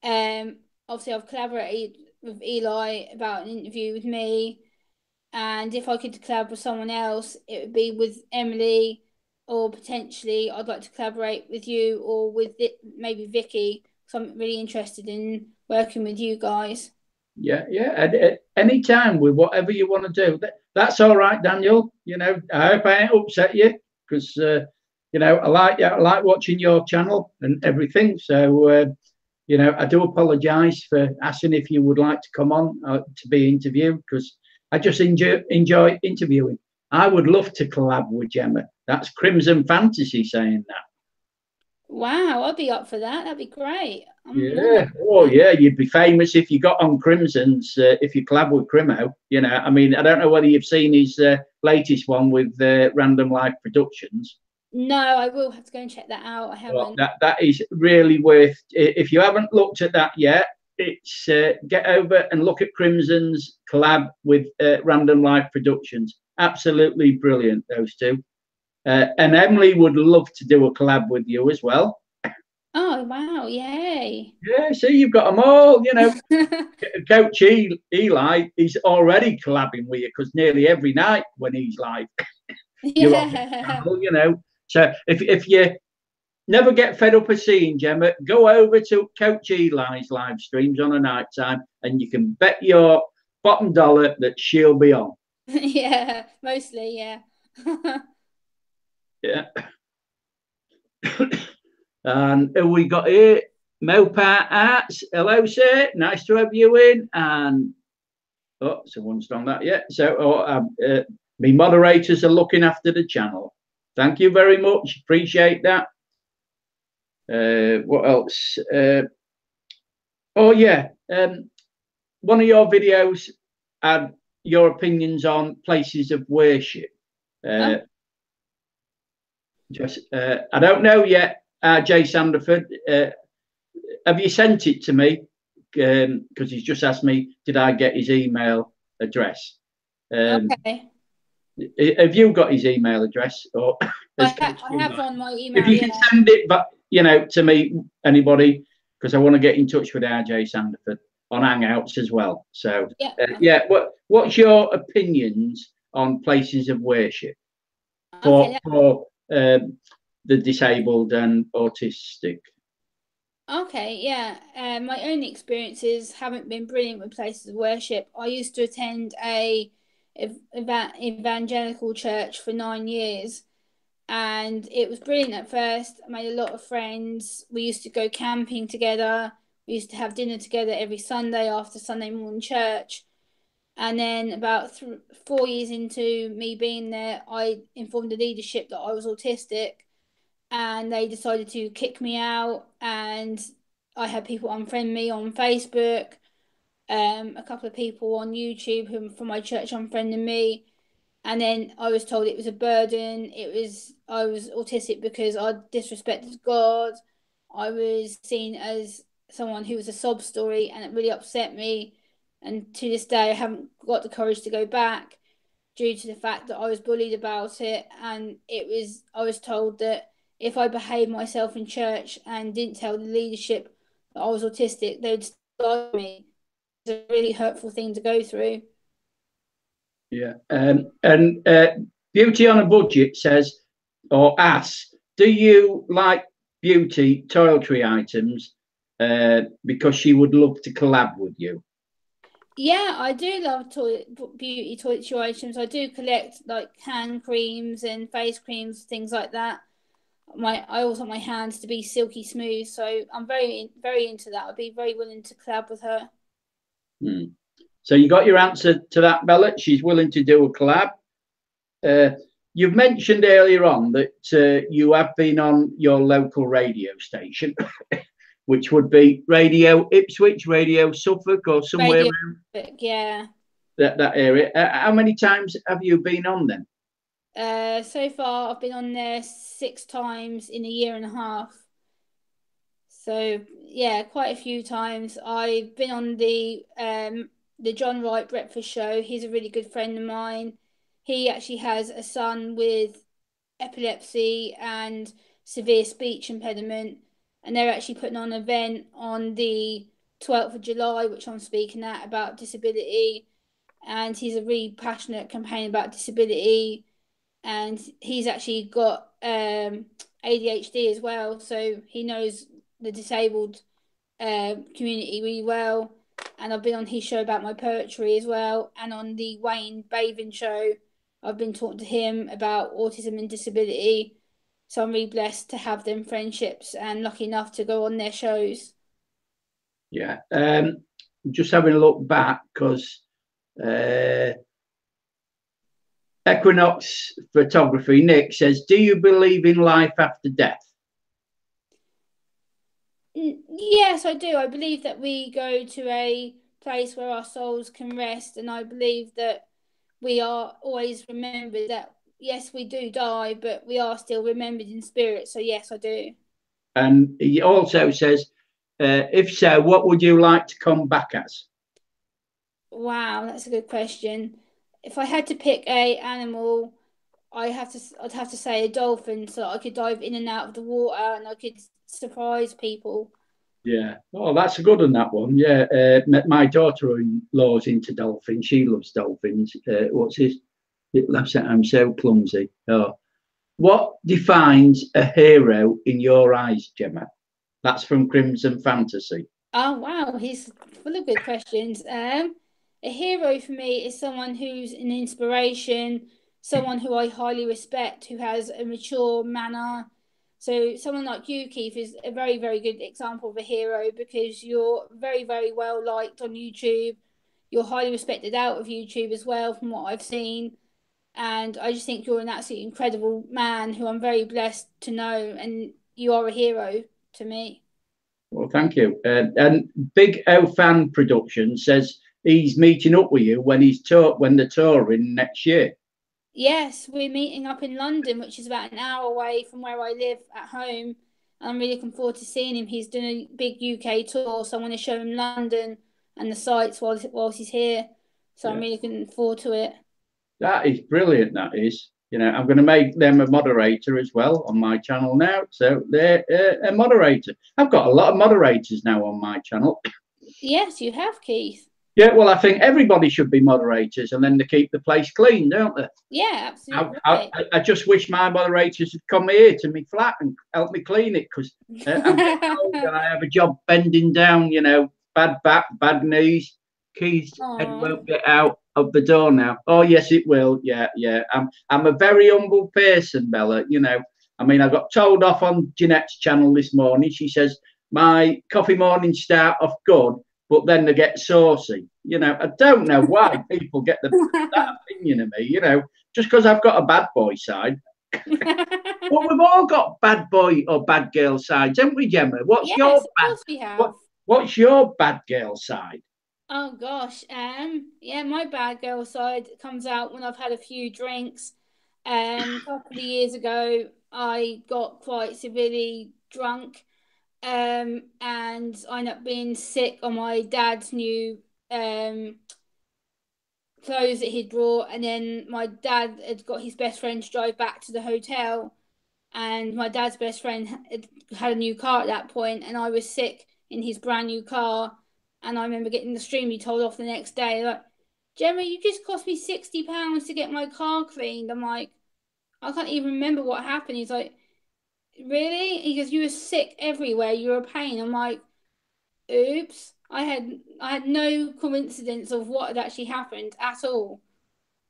Obviously, I've collaborated with Eli about an interview with me, and if I could collab with someone else, it would be with Emily, or potentially I'd like to collaborate with you or with maybe Vicky, because I'm really interested in working with you guys. Yeah, yeah. At any time with whatever you want to do. That's all right, Daniel. I hope I ain't upset you because I like watching your channel and everything. So I do apologise for asking if you would like to come on to be interviewed because I just enjoy interviewing. I would love to collab with Gemma. That's Crimson Fantasy saying that. Wow, I'd be up for that. That'd be great. I'm more than Yeah. up Oh, for that. yeah. You'd be famous if you got on Crimson's. If you collab with Crimo, I mean, I don't know whether you've seen his latest one with Random Life Productions. No, I will have to go and check that out. I But haven't. that is really worth. If you haven't looked at that yet, it's get over and look at Crimson's collab with Random Life Productions. Absolutely brilliant, those two. And Emily would love to do a collab with you as well. Oh, wow. Yay. Yeah, see, you've got them all. Coach Eli, he's already collabing with you because nearly every night when he's live, you're on his Yeah. channel. So if you never get fed up of seeing Gemma, go over to Coach Eli's live streams on a night time and you can bet your bottom dollar that she'll be on. Yeah, mostly, yeah. Yeah. And who we got here? Mopar Arts. Hello, sir. Nice to have you in. And someone's done that yet. So me moderators are looking after the channel. Thank you very much. Appreciate that. What else? Oh yeah. One of your videos had your opinions on places of worship. Oh, I don't know yet, Jay Sanderford. Have you sent it to me? Because he's just asked me, did I get his email address? okay. Have you got his email address? Or I have on my if email, you yeah. can send it, but to me, anybody, because I want to get in touch with RJ Sanderford on Hangouts as well. So Yeah. what's your opinions on places of worship Okay. for the disabled and autistic? Okay, yeah. My own experiences haven't been brilliant with places of worship. I used to attend a evangelical church for 9 years, And it was brilliant at first. I made a lot of friends. We used to go camping together. We used to have dinner together every Sunday after Sunday morning church. And then about 4 years into me being there, I informed the leadership that I was autistic, and they decided to kick me out. And I had people unfriend me on Facebook. A couple of people on YouTube who from my church unfriended me. And then I was told it was a burden. I was autistic because I disrespected God. I was seen as someone who was a sob story, and it really upset me. And to this day, I haven't got the courage to go back due to the fact that I was bullied about it. And I was told that if I behaved myself in church and didn't tell the leadership that I was autistic, they would start me. It's a really hurtful thing to go through. Yeah. And Beauty on a Budget says, or asks, do you like beauty toiletry items? Because she would love to collab with you. Yeah, I do love beauty toiletry items. I do collect like hand creams and face creams, things like that. I also want my hands to be silky smooth, so I'm very into that. I'd be very willing to collab with her. So you got your answer to that, Bella. She's willing to do a collab. You've mentioned earlier on that you have been on your local radio station, which would be Radio Ipswich, Radio Suffolk, or somewhere around yeah, that area. How many times have you been on them? So far, I've been on there 6 times in a year and a half. So yeah, quite a few times. I've been on the John Wright Breakfast Show. He's a really good friend of mine. He actually has a son with epilepsy and severe speech impediment, and they're actually putting on an event on the 12th of July, which I'm speaking at, about disability. And he's a really passionate campaign about disability, and he's actually got ADHD as well, so he knows the disabled community really well. And I've been on his show about my poetry as well, and on the Wayne Bathing show I've been talking to him about autism and disability. So I'm really blessed to have them friendships and lucky enough to go on their shows. Yeah. Just having a look back, because Equinox Photography, Nick says, do you believe in life after death? Yes, I do. I believe that we go to a place where our souls can rest, and I believe that we are always remembered, that yes, we do die, but we are still remembered in spirit. So yes, I do. And he also says, if so, what would you like to come back as? Wow, that's a good question. If I had to pick a animal, I'd have to say a dolphin, so I could dive in and out of the water and I could surprise people. Yeah. Oh, that's a good one, that one. Yeah. My daughter-in-law's into dolphins. She loves dolphins. What's his? It laughs at I'm so clumsy. Oh. What defines a hero in your eyes, Gemma? That's from Crimson Fantasy. Oh, wow. He's full of good questions. A hero for me is someone who's an inspiration, someone who I highly respect, who has a mature manner. So someone like you, Keith, is a very, very good example of a hero, because you're very, very well liked on YouTube. You're highly respected out of YouTube as well, from what I've seen. And I just think you're an absolutely incredible man who I'm very blessed to know, and you are a hero to me. Well, thank you. And Big O Fan Production says he's meeting up with you when they're touring next year. Yes, we're meeting up in London, which is about an hour away from where I live at home. I'm really looking forward to seeing him. He's doing a big UK tour, so I want to show him London and the sights whilst he's here. So yeah. I'm really looking forward to it. That is brilliant, that is. You know, I'm going to make them a moderator as well on my channel now. So they're a moderator. I've got a lot of moderators now on my channel. Yes, you have, Keith. Yeah, well, I think everybody should be moderators, and then they keep the place clean, don't they? Yeah, absolutely. I just wish my moderators would come here to me flat and help me clean it, because I'm getting old and I have a job bending down, you know, bad back, bad knees. Keith's head won't get out. of the door now. Oh yes, it will. Yeah, yeah. I'm a very humble person, Bella. You know, I mean, I got told off on Jeanette's channel this morning. She says my coffee mornings start off good, but then they get saucy. You know, I don't know why people get that opinion of me. You know, just because I've got a bad boy side. Well, we've all got bad boy or bad girl sides, haven't we, Gemma? What's Yes, your of course we have. what's your bad girl side? Oh gosh, yeah, my bad girl side comes out when I've had a few drinks. A couple of years ago, I got quite severely drunk, and I ended up being sick on my dad's new clothes that he'd brought, and then my dad had got his best friend to drive back to the hotel, and my dad's best friend had a new car at that point, and I was sick in his brand new car, and I remember getting extremely told off the next day, like, Gemma, you just cost me £60 to get my car cleaned. I'm like, I can't even remember what happened. He's like, really? He goes, you were sick everywhere. You were a pain. I'm like, oops. I had no coincidence of what had actually happened at all.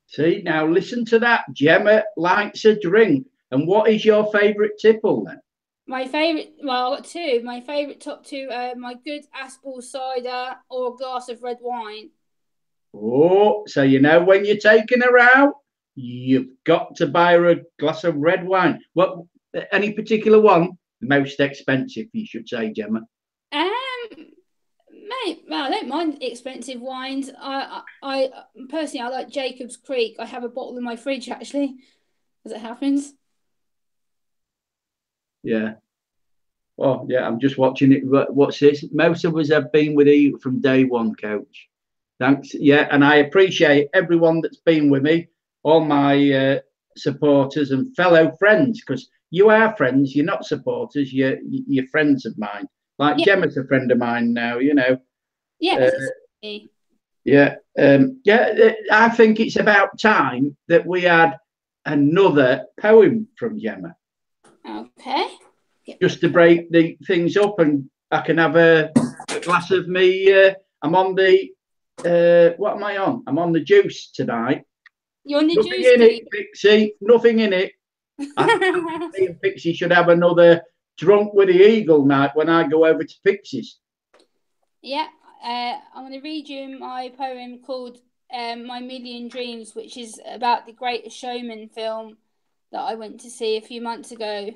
See, now listen to that. Gemma likes a drink. And what is your favourite tipple then? My favourite, well, I've got two. My favourite top two are my good Aspel cider or a glass of red wine. Oh, so you know when you're taking her out, you've got to buy her a glass of red wine. What? Any particular one? The most expensive, you should say, Gemma. Mate, well, I don't mind expensive wines. I personally, I like Jacob's Creek. I have a bottle in my fridge actually, as it happens. Yeah. Oh, yeah. I'm just watching it. What's this? Most of us have been with you from day one, Coach. Thanks. Yeah, and I appreciate everyone that's been with me, all my supporters and fellow friends, because you are friends. You're not supporters. You're friends of mine. Like Yeah. Gemma's a friend of mine now. You know. Yes, Yeah. I think it's about time that we had another poem from Gemma. Okay. Just to break the things up, and I can have a glass of me. I'm on the what am I on? I'm on the juice tonight. You're on the Nothing juice in it, Pixie. Nothing in it. I think me and Pixie should have another drunk with the eagle night when I go over to Pixie's. Yeah, I'm going to read you my poem called My Million Dreams, which is about the Greatest Showman film that I went to see a few months ago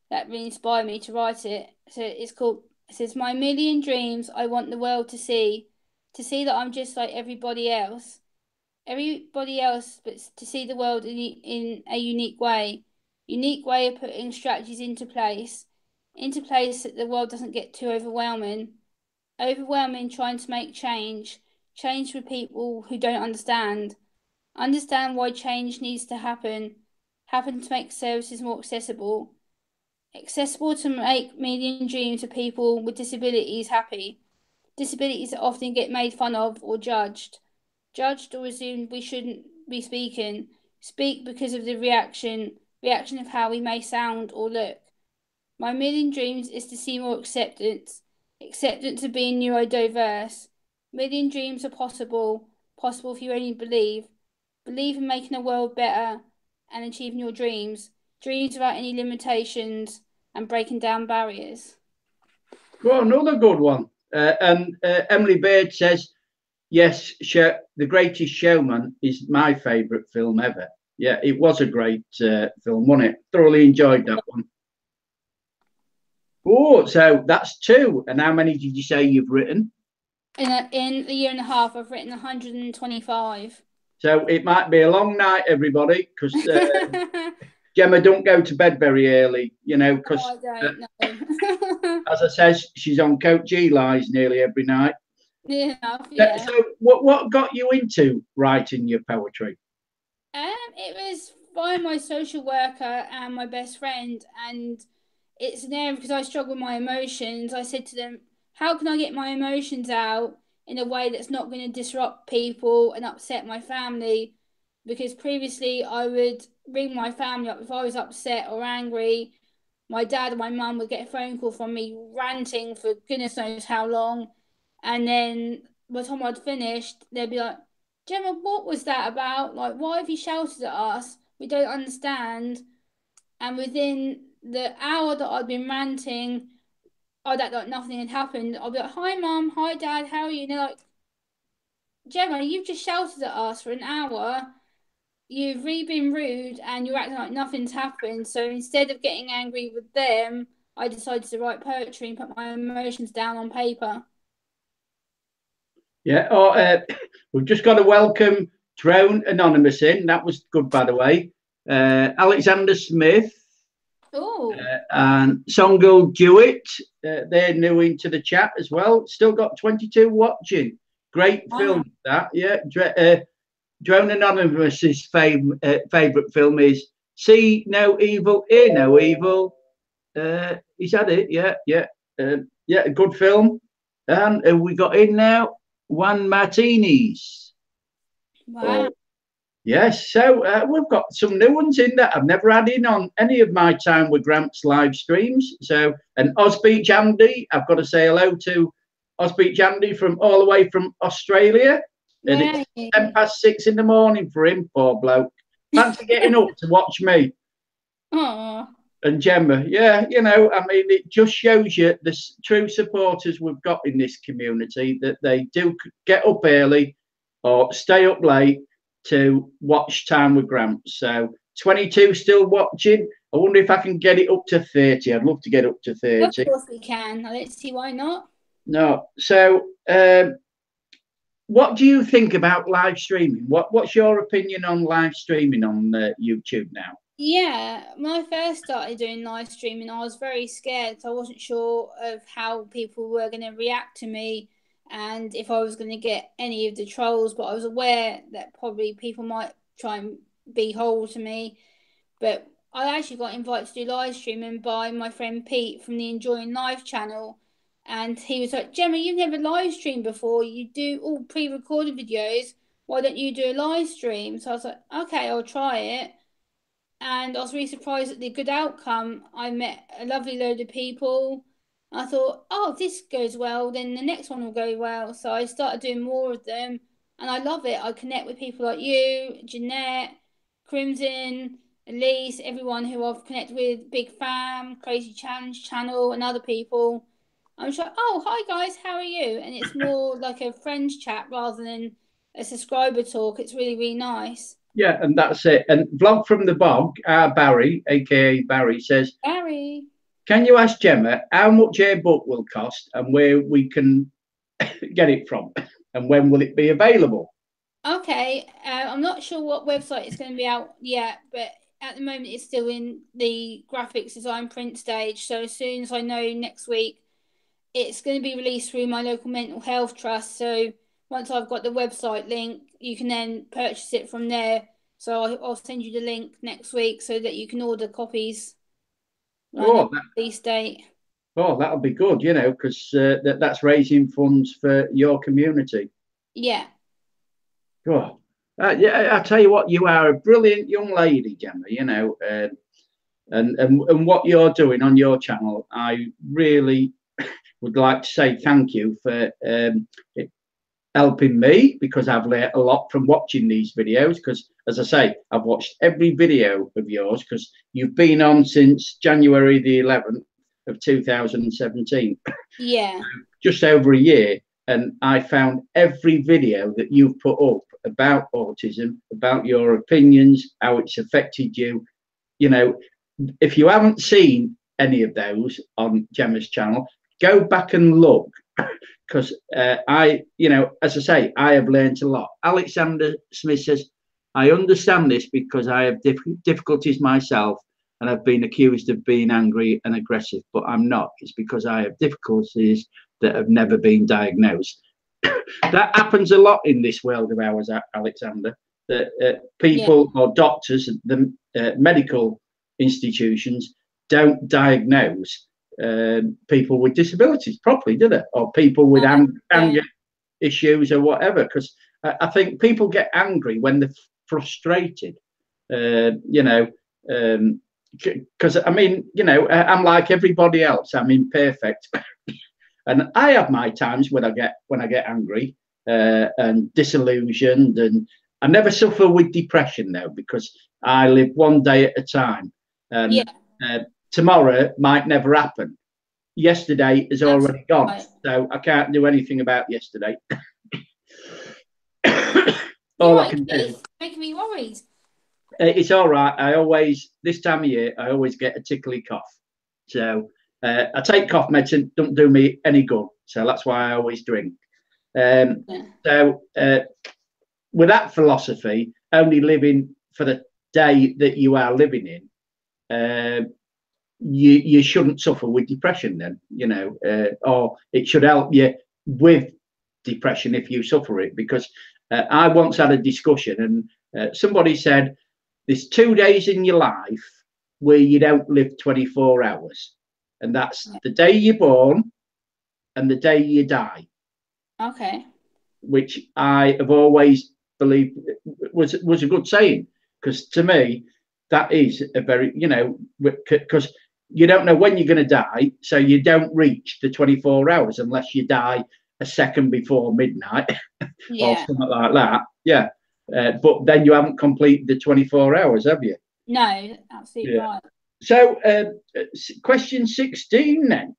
that really inspired me to write it. So it's called, it says, My million dreams I want the world to see that I'm just like everybody else. Everybody else, but to see the world in a unique way. Unique way of putting strategies into place that the world doesn't get too overwhelming trying to make change for people who don't understand why change needs to happen to make services more accessible to make million dreams of people with disabilities happy. Disabilities that often get made fun of or judged or assumed we shouldn't be speak because of the reaction of how we may sound or look. My million dreams is to see more acceptance of being neurodiverse. Million dreams are possible if you only believe in making the world better and achieving your dreams without any limitations and breaking down barriers. Well, another good one. And Emily Baird says, yes, The Greatest Showman is my favourite film ever. Yeah, it was a great film, wasn't it? Thoroughly enjoyed that one. Oh, so that's two. And how many did you say you've written? In a year and a half, I've written 125. So it might be a long night, everybody, because Gemma don't go to bed very early, you know, because as I says, she's on Coach Eli's nearly every night. Yeah. So what got you into writing your poetry? It was by my social worker and my best friend, and it's an area because I struggle with my emotions. I said to them, how can I get my emotions out in a way that's not going to disrupt people and upset my family? Because previously I would ring my family up if I was upset or angry. My dad and my mum would get a phone call from me ranting for goodness knows how long. And then by the time I'd finished, they'd be like, Gemma, what was that about? Like, why have you shouted at us? We don't understand. And within the hour that I'd been ranting, that like nothing had happened, I'll be like, "Hi, Mum. Hi, Dad. How are you?" And they're like, "Gemma, you've just shouted at us for an hour. You've really been rude, and you're acting like nothing's happened." So instead of getting angry with them, I decided to write poetry and put my emotions down on paper. Yeah. Oh, we've just got to welcome Drone Anonymous in. That was good, by the way. Alexander Smith Oh, and Songul Dewitt. They're new into the chat as well. Still got 22 watching. Great film, that. Yeah. Drone Anonymous's favourite film is See No Evil, Hear No Evil. Is that it? Yeah, yeah. Yeah, a good film. And we got in now Juan Martinis. wow. Oh, yes, so we've got some new ones in that I've never had in on any of my time with Gramps live streams. So, and Osbeach Andy, I've got to say hello to Osbeach Andy from all the way from Australia. And Yeah. it's 6:10 in the morning for him, poor bloke. Fancy getting up to watch me Oh, and Gemma. Yeah, you know, I mean, it just shows you the true supporters we've got in this community, that they do get up early or stay up late to watch Time with Gramps. So 22 still watching. I wonder if I can get it up to 30. I'd love to get up to of 30. course we can. I don't see why not. No. So what do you think about live streaming? What's your opinion on live streaming on YouTube now? Yeah, when I first started doing live streaming, I was very scared. So I wasn't sure of how people were going to react to me and if I was going to get any of the trolls. But I was aware that probably people might try and be whole to me. But I actually got invited to do live streaming by my friend Pete from the Enjoying Life channel. And he was like, Gemma, you've never live streamed before. You do all pre recorded videos. Why don't you do a live stream? So I was like, okay, I'll try it. And I was really surprised at the good outcome. I met a lovely load of people. I thought, oh, if this goes well, then the next one will go well. So I started doing more of them, and I love it. I connect with people like you, Jeanette, Crimson, Elise, everyone who I've connected with, Big Fam, Crazy Challenge Channel, and other people. I'm just like, oh, hi guys, how are you? And it's more like a friends chat rather than a subscriber talk. It's really, really nice. Yeah, and that's it. And Vlog from the Bog, Barry, aka Barry, says, Barry. can you ask Gemma how much her book will cost and where we can get it from? And when will it be available? Okay, I'm not sure what website it's going to be out yet, but at the moment it's still in the graphics design print stage. So as soon as I know next week, it's going to be released through my local mental health trust. So once I've got the website link, you can then purchase it from there. So I'll send you the link next week so that you can order copies on Oh, the release date. that'll be good, you know, because that's raising funds for your community. Yeah. Oh, yeah, I tell you what, you are a brilliant young lady, Gemma. You know, and what you're doing on your channel, I really would like to say thank you for helping me, because I've learned a lot from watching these videos. Because, as I say, I've watched every video of yours because you've been on since January the 11th of 2017. Yeah. Just over a year. And I found every video that you've put up about autism, about your opinions, how it's affected you. You know, if you haven't seen any of those on Gemma's channel, go back and look, because you know, as I say, I have learned a lot. Alexander Smith says, I understand this because I have difficulties myself and I've been accused of being angry and aggressive, but I'm not. It's because I have difficulties that have never been diagnosed. That happens a lot in this world of ours, Alexander, that people or doctors, the medical institutions don't diagnose people with disabilities properly, do they? Or people with anger issues or whatever, because I think people get angry when they're frustrated, you know, because I mean, you know, I'm like everybody else. I'm imperfect. And I have my times when I get angry, and disillusioned, and I never suffer with depression though, because I live one day at a time, and tomorrow might never happen. Yesterday is already gone, so I can't do anything about yesterday. All I can do. Making me worried. It's all right. I always, this time of year, I always get a tickly cough. So I take cough medicine, don't do me any good. So that's why I always drink. So with that philosophy, only living for the day that you are living in, you shouldn't suffer with depression then, you know, or it should help you with depression if you suffer it. Because I once had a discussion, and somebody said, there's 2 days in your life where you don't live 24 hours. And that's the day you're born and the day you die. Okay. Which I have always believed was a good saying. Because to me, that is a very, you know, because you don't know when you're going to die. So you don't reach the 24 hours unless you die a second before midnight or something like that. Yeah. But then you haven't completed the 24 hours, have you? No, absolutely right. So, question 16 then.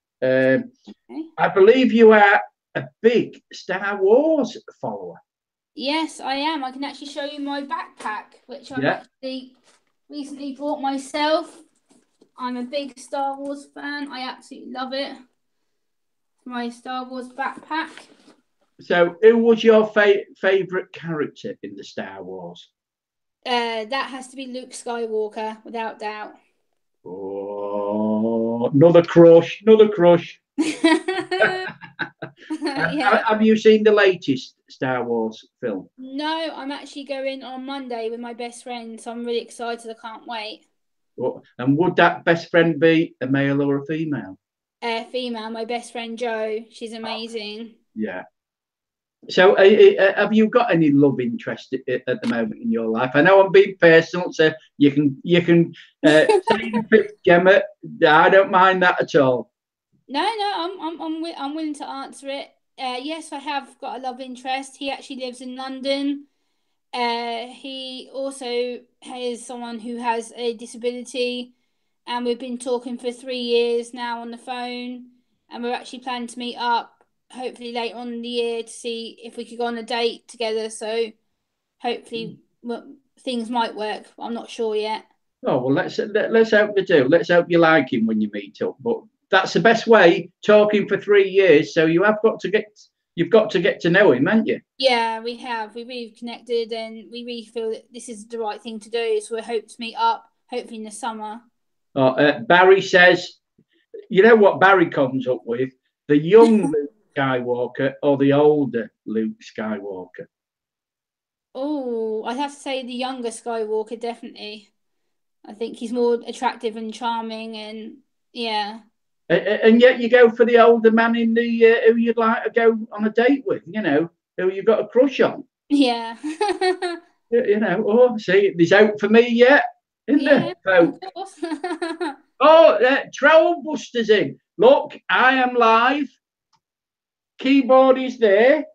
I believe you are a big Star Wars follower. Yes, I am. I can actually show you my backpack, which I actually recently bought myself. I'm a big Star Wars fan. I absolutely love it. My Star Wars backpack. So, who was your favourite character in the Star Wars? That has to be Luke Skywalker, without doubt. Oh, another crush. Have you seen the latest Star Wars film? No, I'm actually going on Monday with my best friend, so I'm really excited. I can't wait. And would that best friend be a male or a female? Female. My best friend Jo. She's amazing. Yeah. So, have you got any love interest at the moment in your life? I know I'm being personal, so you can say Gemma. I don't mind that at all. No, I'm willing to answer it. Yes, I have got a love interest. He actually lives in London. He also is someone who has a disability, and we've been talking for 3 years now on the phone, and we're actually planning to meet up hopefully later on in the year to see if we could go on a date together. So hopefully things might work. I'm not sure yet. Oh well, let's hope they do. Let's hope you like him when you meet up. But that's the best way. Talking for 3 years, so you've got to get to know him, haven't you? Yeah, we have. We really connected, and we really feel that this is the right thing to do. So we hope to meet up, hopefully in the summer. Barry says, you know what Barry comes up with? The young Luke Skywalker or the older Luke Skywalker? Oh, I'd have to say the younger Skywalker, definitely. I think he's more attractive and charming, and yeah. And yet you go for the older man in the who you'd like to go on a date with, you know, who you've got a crush on. Yeah. You know, oh, see, there's hope for me yet, isn't there, folks? Troll Buster's in. Look, I am live. Keyboard is there.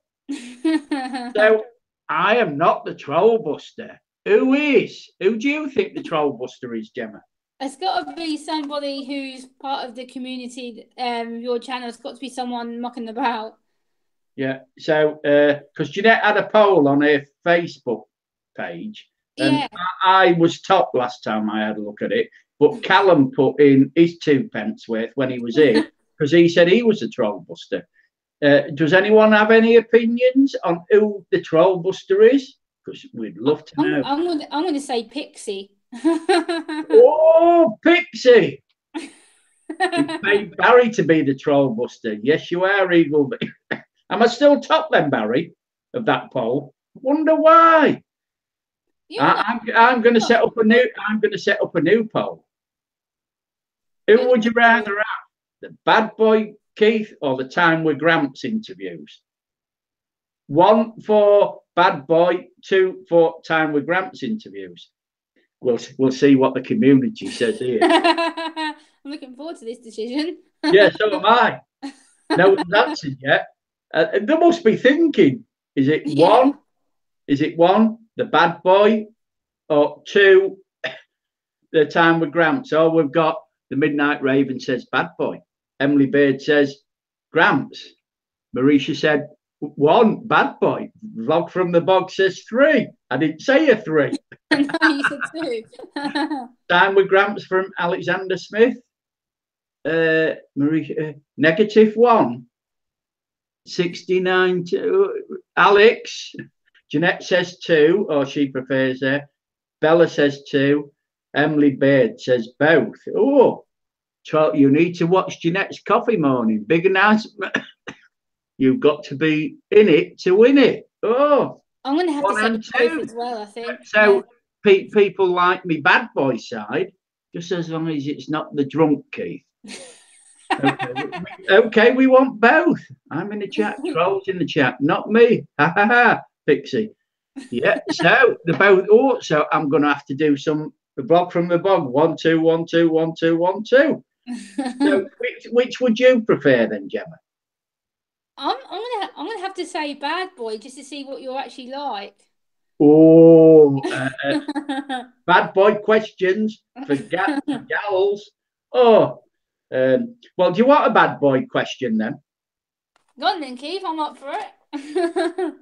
So I am not the Troll Buster. Who is? Who do you think the Troll Buster is, Gemma? It's got to be somebody who's part of the community. Your channel. It's got to be someone mucking about. Yeah. So, because Jeanette had a poll on her Facebook page, and I was top last time I had a look at it. But Callum put in his 2 pence worth when he was here because he said he was a Troll Buster. Does anyone have any opinions on who the Troll Buster is? Because we'd love to know. I'm going to say Pixie. Oh, Pixie! You paid Barry to be the Troll Buster. Yes, you are, Eaglevp. Am I still top then, Barry, of that poll? Wonder why. I'm going to set up a new. I'm going to set up a new poll. Who would you rather have, the Bad Boy Keith or the Time with Gramps interviews? 1 for Bad Boy, 2 for Time with Gramps interviews. We'll see what the community says here. I'm looking forward to this decision. Yeah, so am I. No one's answered yet. They must be thinking, Is it Yeah. one? Is it one, the bad boy, or two, the time with Gramps? Oh, we've got the Midnight Raven says bad boy. Emily Baird says Gramps. Marisha said one, bad boy. Vlog from the Bog says three. I didn't say a three. No, you said two. Time with Gramps from Alexander Smith. Marisha, negative one. 69 to Alex. Jeanette says two, or she prefers her. Bella says two. Emily Baird says both. Oh, you need to watch Jeanette's Coffee Morning. Big announcement. You've got to be in it to win it. Oh, I'm going to have to say both as well, I think. So people like me bad boy side, just as long as it's not the drunk Keith. Okay, we want both. I'm in the chat. Trolls in the chat, not me. Ha ha ha. Pixie. Yeah. So the both. Oh, so I'm going to have to do some vlog from the bog. 1 2 1 2 1 2 1 2. So which would you prefer then, Gemma? I'm gonna have to say bad boy just to see what you're actually like. Oh, bad boy questions for gals. Oh, well, do you want a bad boy question then? Go on then, Keith. I'm up for it.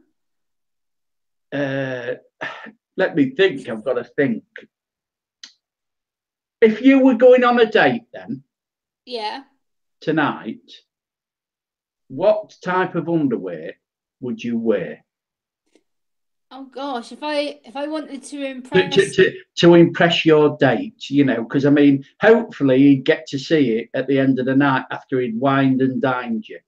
Let me think. I've got to think. If you were going on a date then, yeah, tonight, what type of underwear would you wear? Oh gosh, if I wanted to impress to impress your date, you know, because I mean, hopefully he'd get to see it at the end of the night after he'd wined and dined you.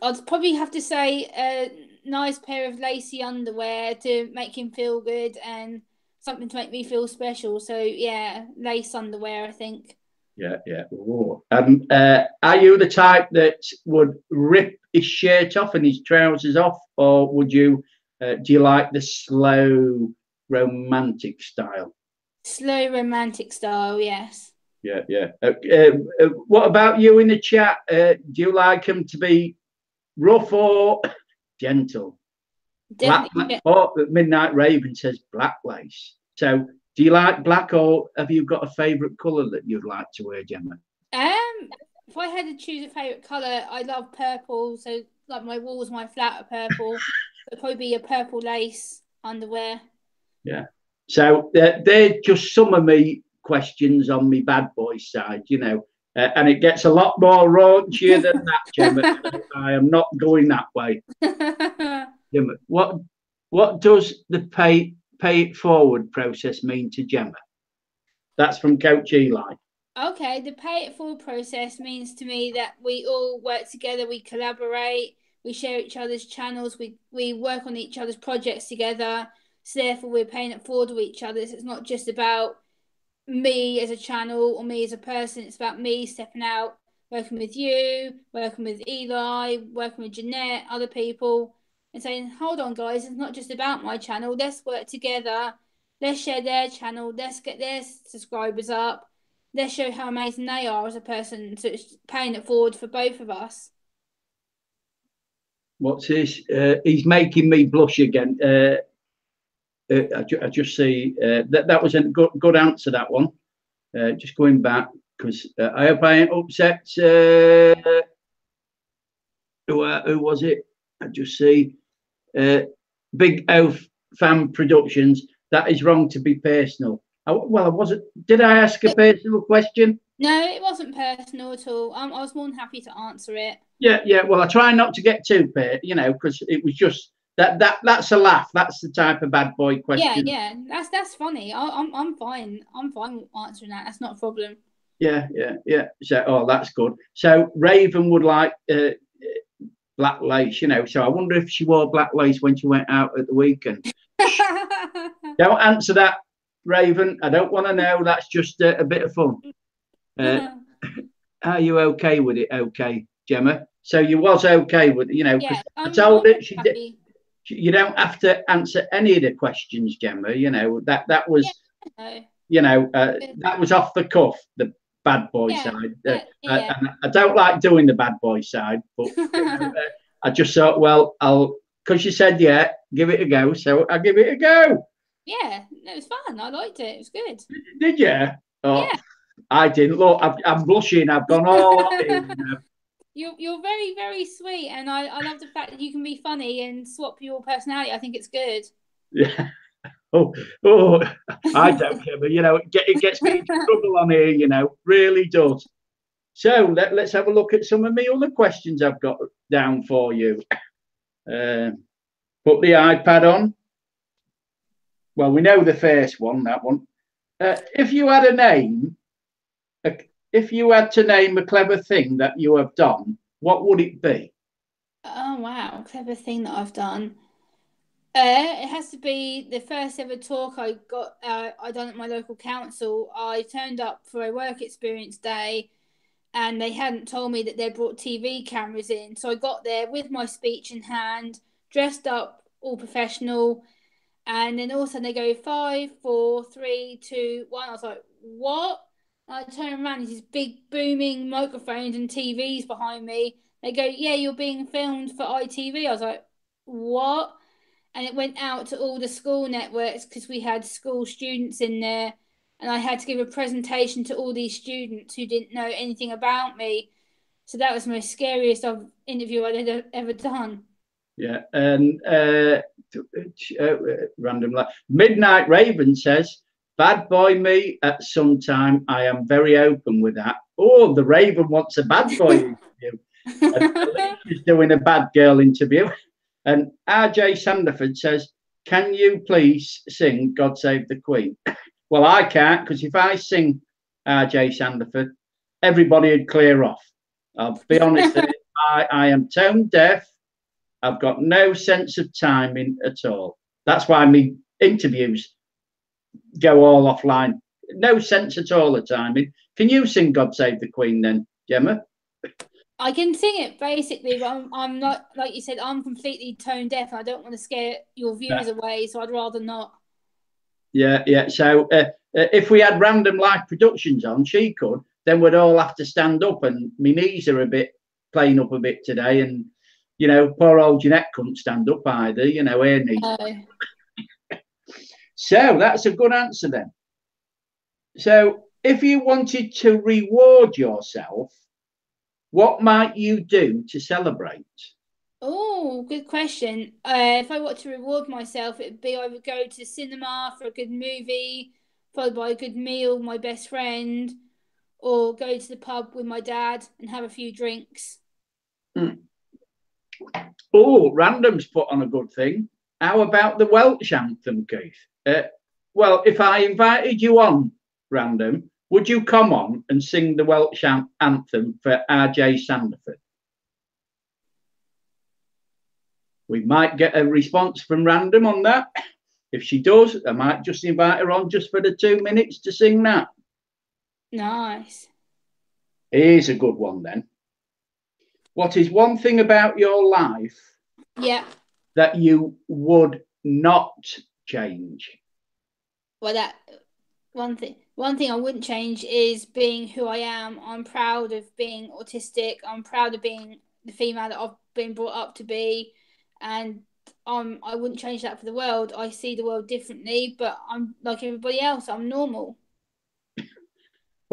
I'd probably have to say a nice pair of lacy underwear to make him feel good and something to make me feel special. So yeah, lace underwear, I think. Yeah. Ooh. Are you the type that would rip his shirt off and his trousers off, or would you? Do you like the slow romantic style? Slow romantic style, yes. Yeah. What about you in the chat? Do you like them to be rough or gentle? Definitely. Or Midnight Raven says black lace. So do you like black, or have you got a favourite colour that you'd like to wear, Gemma? If I had to choose a favourite colour, I love purple. So like my walls, my flat are purple. It'd probably be a purple lace underwear. Yeah. So they're just some of me questions on me bad boy side, you know, and it gets a lot more raunchier than that, Gemma. So I am not going that way. Gemma, what does the pay it forward process mean to Gemma? That's from Coach Eli. Okay, the pay it forward process means to me that we all work together, we collaborate, we share each other's channels, we work on each other's projects together. So therefore we're paying it forward to each other. So it's not just about me as a channel or me as a person. It's about me stepping out, working with you, working with Eli, working with Jeanette, other people, and saying, hold on guys, it's not just about my channel. Let's work together. Let's share their channel. Let's get their subscribers up. Let's show how amazing they are as a person. So it's paying it forward for both of us. What's this? He's making me blush again. I just see that was a good answer, that one. Just going back, because I hope I ain't upset. Who was it? I just see Big O Fan Productions. That is wrong to be personal. I wasn't. Did I ask a personal question? No, it wasn't personal at all. I was more than happy to answer it. Yeah. Well, I try not to get too you know, because it was just that's a laugh. That's the type of bad boy question. Yeah. That's funny. I'm fine. I'm fine answering that. That's not a problem. Yeah. So, that's good. So Raven would like black lace, you know. So I wonder if she wore black lace when she went out at the weekend. Don't answer that, Raven. I don't want to know. That's just a bit of fun. Are you okay with it? Okay, Gemma. So you was okay with it, you know, because I told her she did. You don't have to answer any of the questions, Gemma. You know that was, you know, that was off the cuff. The bad boy side. And I don't like doing the bad boy side, but I just thought, well, I'll because you said, yeah, give it a go. So I give it a go. Yeah, it was fun. I liked it. It was good. Did you? Oh, Yeah. I didn't. Look, I'm blushing. I've gone all on here, you know. You're very, very sweet, and I love the fact that you can be funny and swap your personality. I think it's good. Yeah. Oh, oh, I don't care, but you know, it gets me into trouble on here, you know, really does. So let's have a look at some of my other questions I've got down for you. Put the iPad on. Well, we know the first one, that one. If you had a name, if you had to name a clever thing that you have done, what would it be? Oh wow, clever thing that I've done. It has to be the first ever talk I got. I done at my local council. I turned up for a work experience day, and they hadn't told me that they brought TV cameras in. So I got there with my speech in hand, dressed up, all professional, and then all of a sudden they go 5, 4, 3, 2, 1. I was like, what? And I turn around, there's these big booming microphones and TVs behind me. They go, yeah, you're being filmed for ITV. I was like, what? And it went out to all the school networks because we had school students in there, and I had to give a presentation to all these students who didn't know anything about me. So that was the most scariest interview I'd ever done. Yeah, and random. Midnight Raven says, "Bad boy me at some time. I am very open with that." Oh, the Raven wants a bad boy interview. And Alicia's doing a bad girl interview. And RJ Sandiford says, "Can you please sing God Save the Queen?" Well, I can't, because if I sing RJ Sandiford, everybody would clear off. I'll be honest, I am tone deaf. I've got no sense of timing at all. That's why my interviews go all offline. No sense at all of timing. Can you sing God Save the Queen then, Gemma? I can sing it basically, but I'm not, like you said, I'm completely tone deaf, and I don't want to scare your viewers away, so I'd rather not. Yeah, yeah. So if we had Random Life Productions on, she could, then we'd all have to stand up, and my knees are a bit playing up a bit today, and you know, poor old Jeanette couldn't stand up either, you know, her knees. So that's a good answer then. So if you wanted to reward yourself, what might you do to celebrate? Oh, good question. If I want to reward myself, it'd be either go to the cinema for a good movie, followed by a good meal with my best friend, or go to the pub with my dad and have a few drinks. Oh, Random's put on a good thing. How about the Welsh anthem, Keith? Well, if I invited you on, Random, would you come on and sing the Welsh anthem for RJ Sandiford? We might get a response from Random on that. If she does, I might just invite her on just for the 2 minutes to sing that. Nice. Here's a good one then. What is one thing about your life that you would not change? Well, that one thing I wouldn't change is being who I am. I'm proud of being autistic. I'm proud of being the female that I've been brought up to be, and I wouldn't change that for the world. I see the world differently, but I'm like everybody else. I'm normal.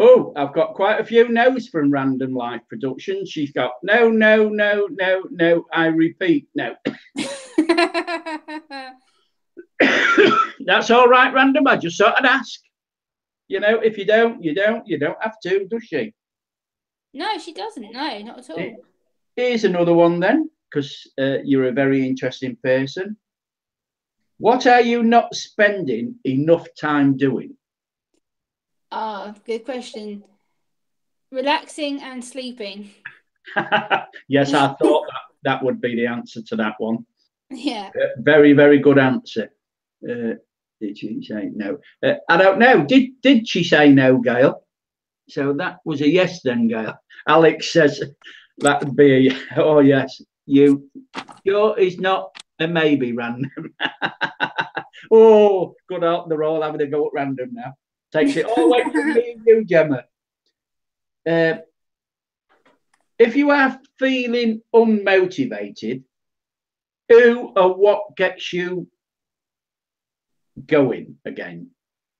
Oh, I've got quite a few no's from Random Life Productions. She's got no, no, no, no, no. I repeat, no. That's all right, Random. I just thought I'd ask. You know, if you don't, you don't have to, does she? No, she doesn't. No, not at all. Here's another one then, because you're a very interesting person. What are you not spending enough time doing? Good question. Relaxing and sleeping. Yes, I thought that would be the answer to that one. Yeah. Very, very good answer. Did she say no? I don't know. Did she say no, Gail? So that was a yes then, Gail. Alex says that would be oh yes. You sure is not a maybe, Random. Oh, good out. They're all having a go at Random now. Takes it all away from me and you, Gemma. If you are feeling unmotivated, who or what gets you going again?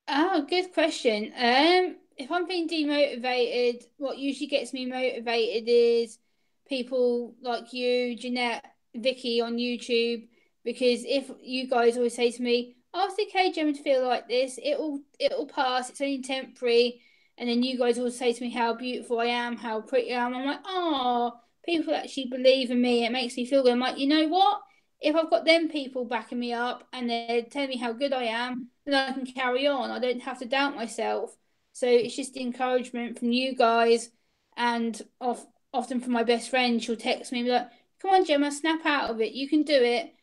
Oh, good question. If I'm being demotivated, what usually gets me motivated is people like you, Jeanette, Vicky on YouTube. Because if you guys always say to me, "Oh, it's okay, Gemma, to feel like this. It'll pass. It's only temporary." And then you guys always say to me how beautiful I am, how pretty I am. I'm like, "Oh, people actually believe in me. It makes me feel good." I'm like, you know what? If I've got them people backing me up and they're telling me how good I am, then I can carry on. I don't have to doubt myself. So it's just encouragement from you guys, and often from my best friend. She'll text me and be like, "Come on, Gemma, snap out of it. You can do it."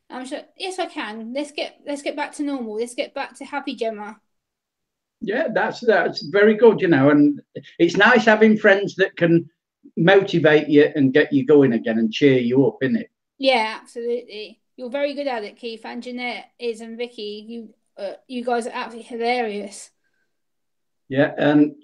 I'm just like, "Yes, I can. Let's get back to normal. Let's get back to happy Gemma." Yeah, that's very good, and it's nice having friends that can motivate you and get you going again and cheer you up, isn't it? Yeah, absolutely. You're very good at it, Keith, and Jeanette is, and Vicky. You guys are absolutely hilarious. Yeah, and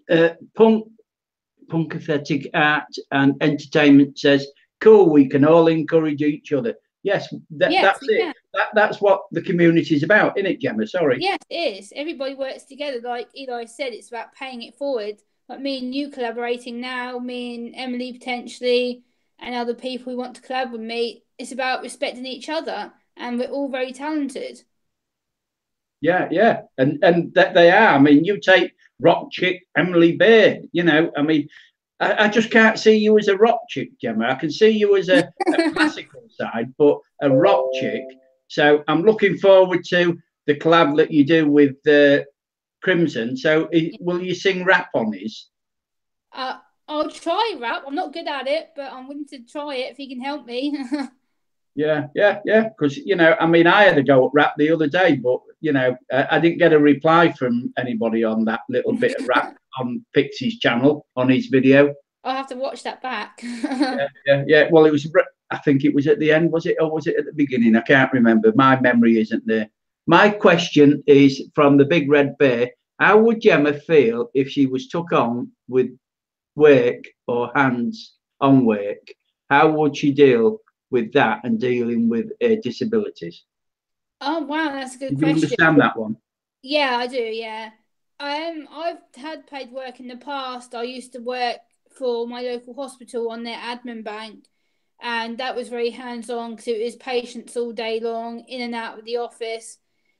Punkathetic Art and Entertainment says, "Cool, we can all encourage each other." Yes, Yes, that's we it. can. That's what the community is about, isn't it, Gemma? Sorry. Yes, it is. Everybody works together. Like Eli said, it's about paying it forward. Like me and you collaborating now, me and Emily potentially, and other people who want to collab with me. It's about respecting each other, and we're all very talented. Yeah, and that they are. I mean, you take rock chick Emily Baird. I mean, I just can't see you as a rock chick, Gemma. I can see you as a classical side, but a rock chick. So I'm looking forward to the collab that you do with Crimson. So will you sing rap on this? I'll try rap. I'm not good at it, but I'm willing to try it if he can help me. Yeah. Because I mean, I had to go at rap the other day, but I didn't get a reply from anybody on that little bit of rap on Pixie's channel on his video. I'll have to watch that back. Yeah. Well, it was. I think it was at the end, was it, or was it at the beginning? I can't remember. My memory isn't there. My question is from the Big Red Bear. How would Gemma feel if she was took on with work or hands on work? How would she deal with that and dealing with disabilities? Oh wow, that's a good Did you question. understand that one? Yeah, I do. Yeah. I've had paid work in the past. I used to work for my local hospital on their admin bank, and that was very hands-on because it was patients all day long, in and out of the office.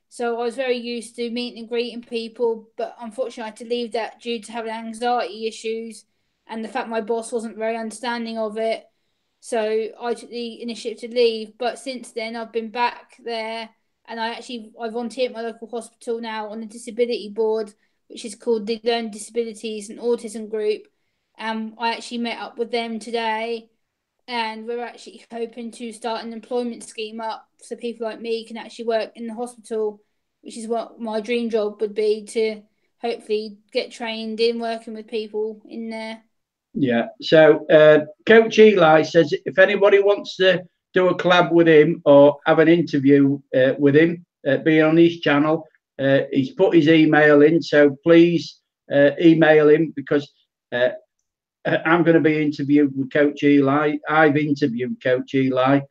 So I was very used to meeting and greeting people, but unfortunately I had to leave that due to having anxiety issues and the fact my boss wasn't very understanding of it. So I took the initiative to leave. But since then I've been back there, and I volunteer at my local hospital now on the disability board, which is called the Learning Disabilities and Autism Group. I actually met up with them today, and we're actually hoping to start an employment scheme up so people like me can actually work in the hospital, which is what my dream job would be, to hopefully get trained in working with people in there. Yeah. So Coach Eli says if anybody wants to do a collab with him or have an interview with him, be on his channel, he's put his email in. So please email him because I'm going to be interviewed with Coach Eli. I've interviewed Coach Eli.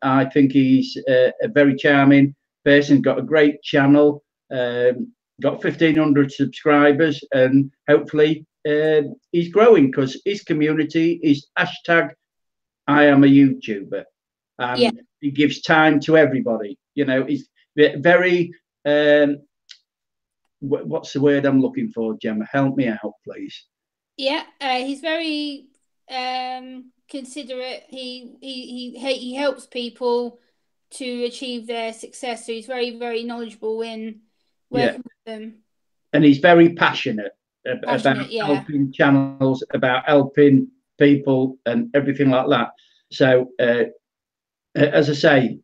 I think he's a very charming person, got a great channel, got 1,500 subscribers, and hopefully he's growing because his community is hashtag I am a YouTuber. And he gives time to everybody. He's very, what's the word I'm looking for, Gemma? Help me out, please. Yeah, he's very considerate. He helps people to achieve their success. So he's very, very knowledgeable in working with them. And he's very passionate about helping channels, about helping people and everything like that. So as I say,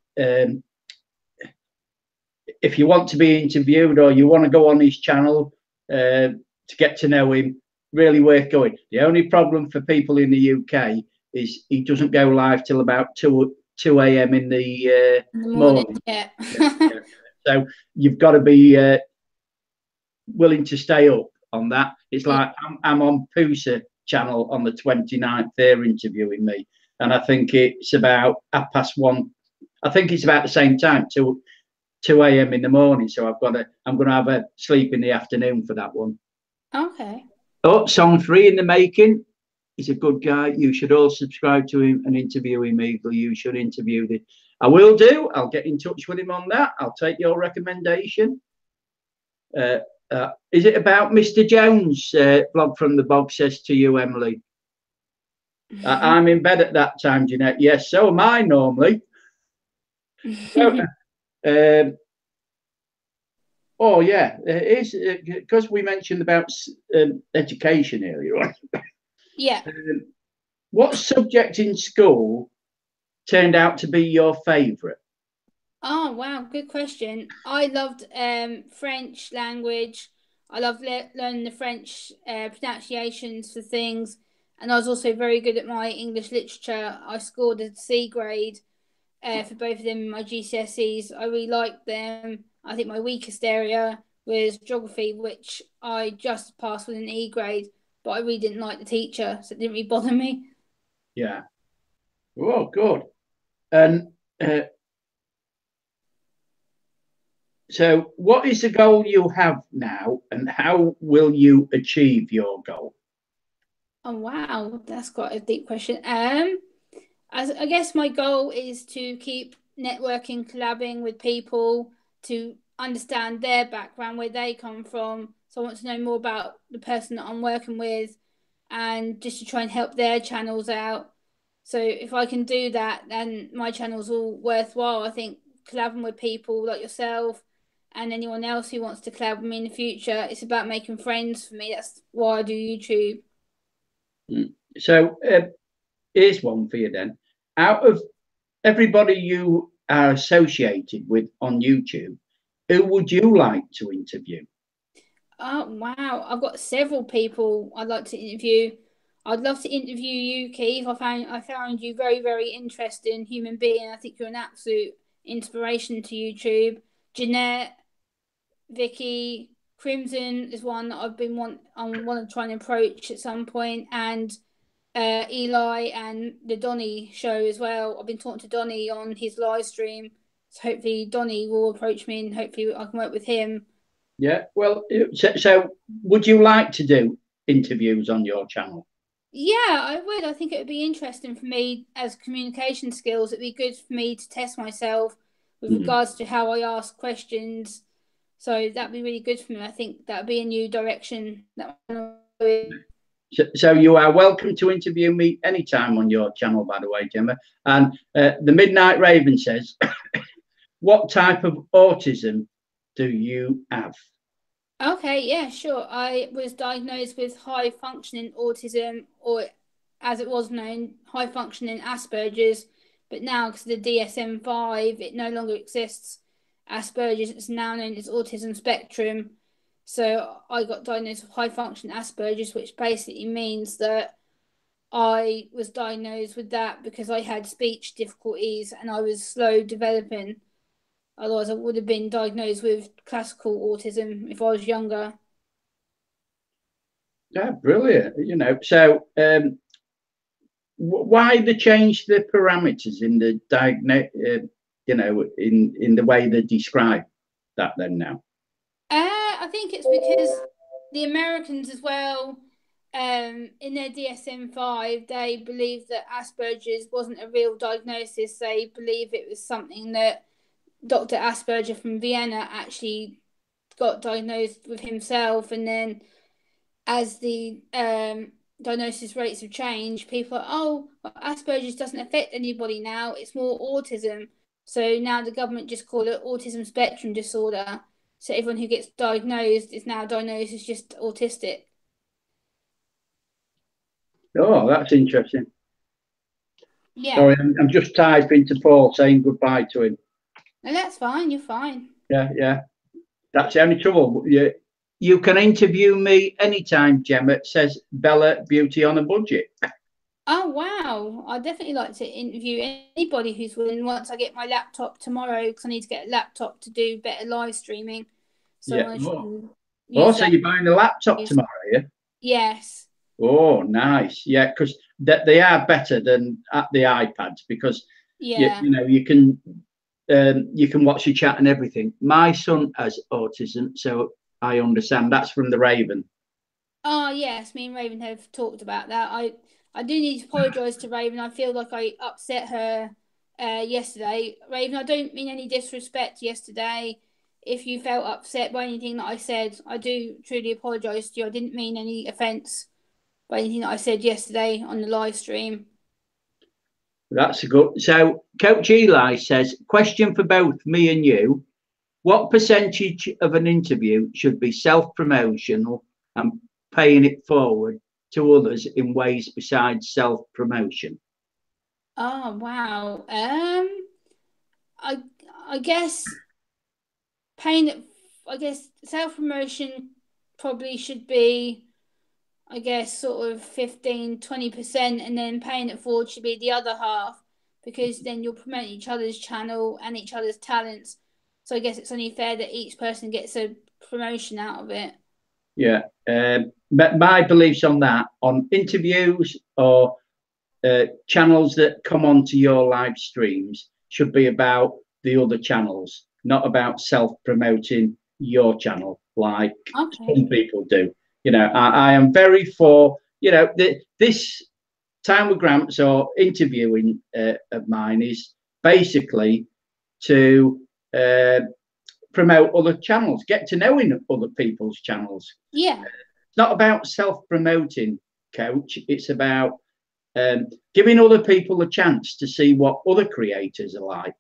if you want to be interviewed or you want to go on his channel to get to know him, really worth going. The only problem for people in the UK is he doesn't go live till about 2 a.m. in the morning. Yeah. So you've got to be willing to stay up on that. It's like I'm on Poosa channel on the 29th. They're interviewing me, and I think it's about 1:30 I think it's about the same time, 2 a.m. in the morning. So I'm gonna have a sleep in the afternoon for that one. Okay. Oh, song 3 in the making. He's a good guy. You should all subscribe to him and interview him, Eagle. You should interview him. I will do. I'll get in touch with him on that. I'll take your recommendation. Is it about Mr. Jones? Blog from the Bog says to you, Emily. I'm in bed at that time, Jeanette. Yes, so am I normally. Oh, yeah. It is because we mentioned about education earlier on. Yeah. What subject in school turned out to be your favourite? Oh, wow. Good question. I loved French language. I loved learning the French pronunciations for things. And I was also very good at my English literature. I scored a C grade for both of them in my GCSEs. I really liked them. I think my weakest area was geography, which I just passed with an E grade, but I really didn't like the teacher, so it didn't really bother me. Yeah. Oh, good. And so what is the goal you have now, and how will you achieve your goal? Oh, wow. That's quite a deep question. As I guess my goal is to keep networking, collabing with people to understand their background, where they come from. So I want to know more about the person that I'm working with and just to try and help their channels out. So if I can do that, then my channel's all worthwhile. I think collabing with people like yourself and anyone else who wants to collab with me in the future, it's about making friends for me. That's why I do YouTube. So here's one for you then. Out of everybody you are associated with on YouTube, who would you like to interview? Oh, wow. I've got several people I'd like to interview. I'd love to interview you, Keith. I found you very, very interesting human being. I think you're an absolute inspiration to YouTube. Jeanette, Vicky, Crimson is one that I want to try and approach at some point, and Eli and the Donny show as well. I've been talking to Donny on his live stream, so hopefully Donny will approach me and hopefully I can work with him. Yeah, well, so would you like to do interviews on your channel? Yeah, I would. I think it would be interesting for me as communication skills. It'd be good for me to test myself with regards to how I ask questions. So that'd be really good for me. I think that'd be a new direction that So you are welcome to interview me anytime on your channel, by the way, Gemma. And the Midnight Raven says, what type of autism do you have? Okay, yeah, sure. I was diagnosed with high functioning autism, or as it was known, high functioning Asperger's. But now, because of the DSM-5, it no longer exists. Asperger's, it's now known as autism spectrum. So I got diagnosed with high functioning Asperger's, which basically means that I was diagnosed with that because I had speech difficulties and I was slow developing. Otherwise, I would have been diagnosed with classical autism if I was younger. Yeah, brilliant. You know, so why they change the parameters in the you know, in the way they describe that then now? I think it's because the Americans as well, in their DSM-5, they believe that Asperger's wasn't a real diagnosis. They believe it was something that Dr. Asperger from Vienna actually got diagnosed with himself, and then as the diagnosis rates have changed, people are, oh, well, Asperger's doesn't affect anybody now, it's more autism. So now the government just call it autism spectrum disorder. So everyone who gets diagnosed is now diagnosed as just autistic. Oh, that's interesting. Yeah. Sorry, I'm just typing to Paul saying goodbye to him. No, that's fine. You're fine. Yeah. That's the only trouble. You can interview me anytime, Gemma. It says Bella Beauty on a Budget. Oh, wow. I'd definitely like to interview anybody who's willing once I get my laptop tomorrow, because I need to get a laptop to do better live streaming. So Yeah. I want Oh, so you're buying a laptop tomorrow, yeah? Yes. Oh, nice. Yeah, because they are better than the iPads, because Yeah. You can watch the chat and everything. My son has autism, so I understand. That's from the Raven. Oh yes, me and Raven have talked about that. I do need to apologise to Raven. I feel like I upset her yesterday. Raven, I don't mean any disrespect yesterday. If you felt upset by anything that I said, I do truly apologise to you. I didn't mean any offence by anything that I said yesterday on the live stream. That's a good. So Coach Eli says, question for both me and you. What percentage of an interview should be self-promotional and paying it forward to others in ways besides self-promotion? Oh wow. I guess paying it. I guess self-promotion probably should be, I guess, sort of 15-20%, and then paying it forward should be the other half, because then you'll promote each other's channel and each other's talents. So I guess it's only fair that each person gets a promotion out of it. Yeah. But my beliefs on that, on interviews or channels that come onto your live streams, should be about the other channels, not about self-promoting your channel like some people do. I am very for, this time with Gramps or interviewing of mine is basically to promote other channels, get to knowing other people's channels. Yeah. It's not about self-promoting, Coach. It's about giving other people a chance to see what other creators are like.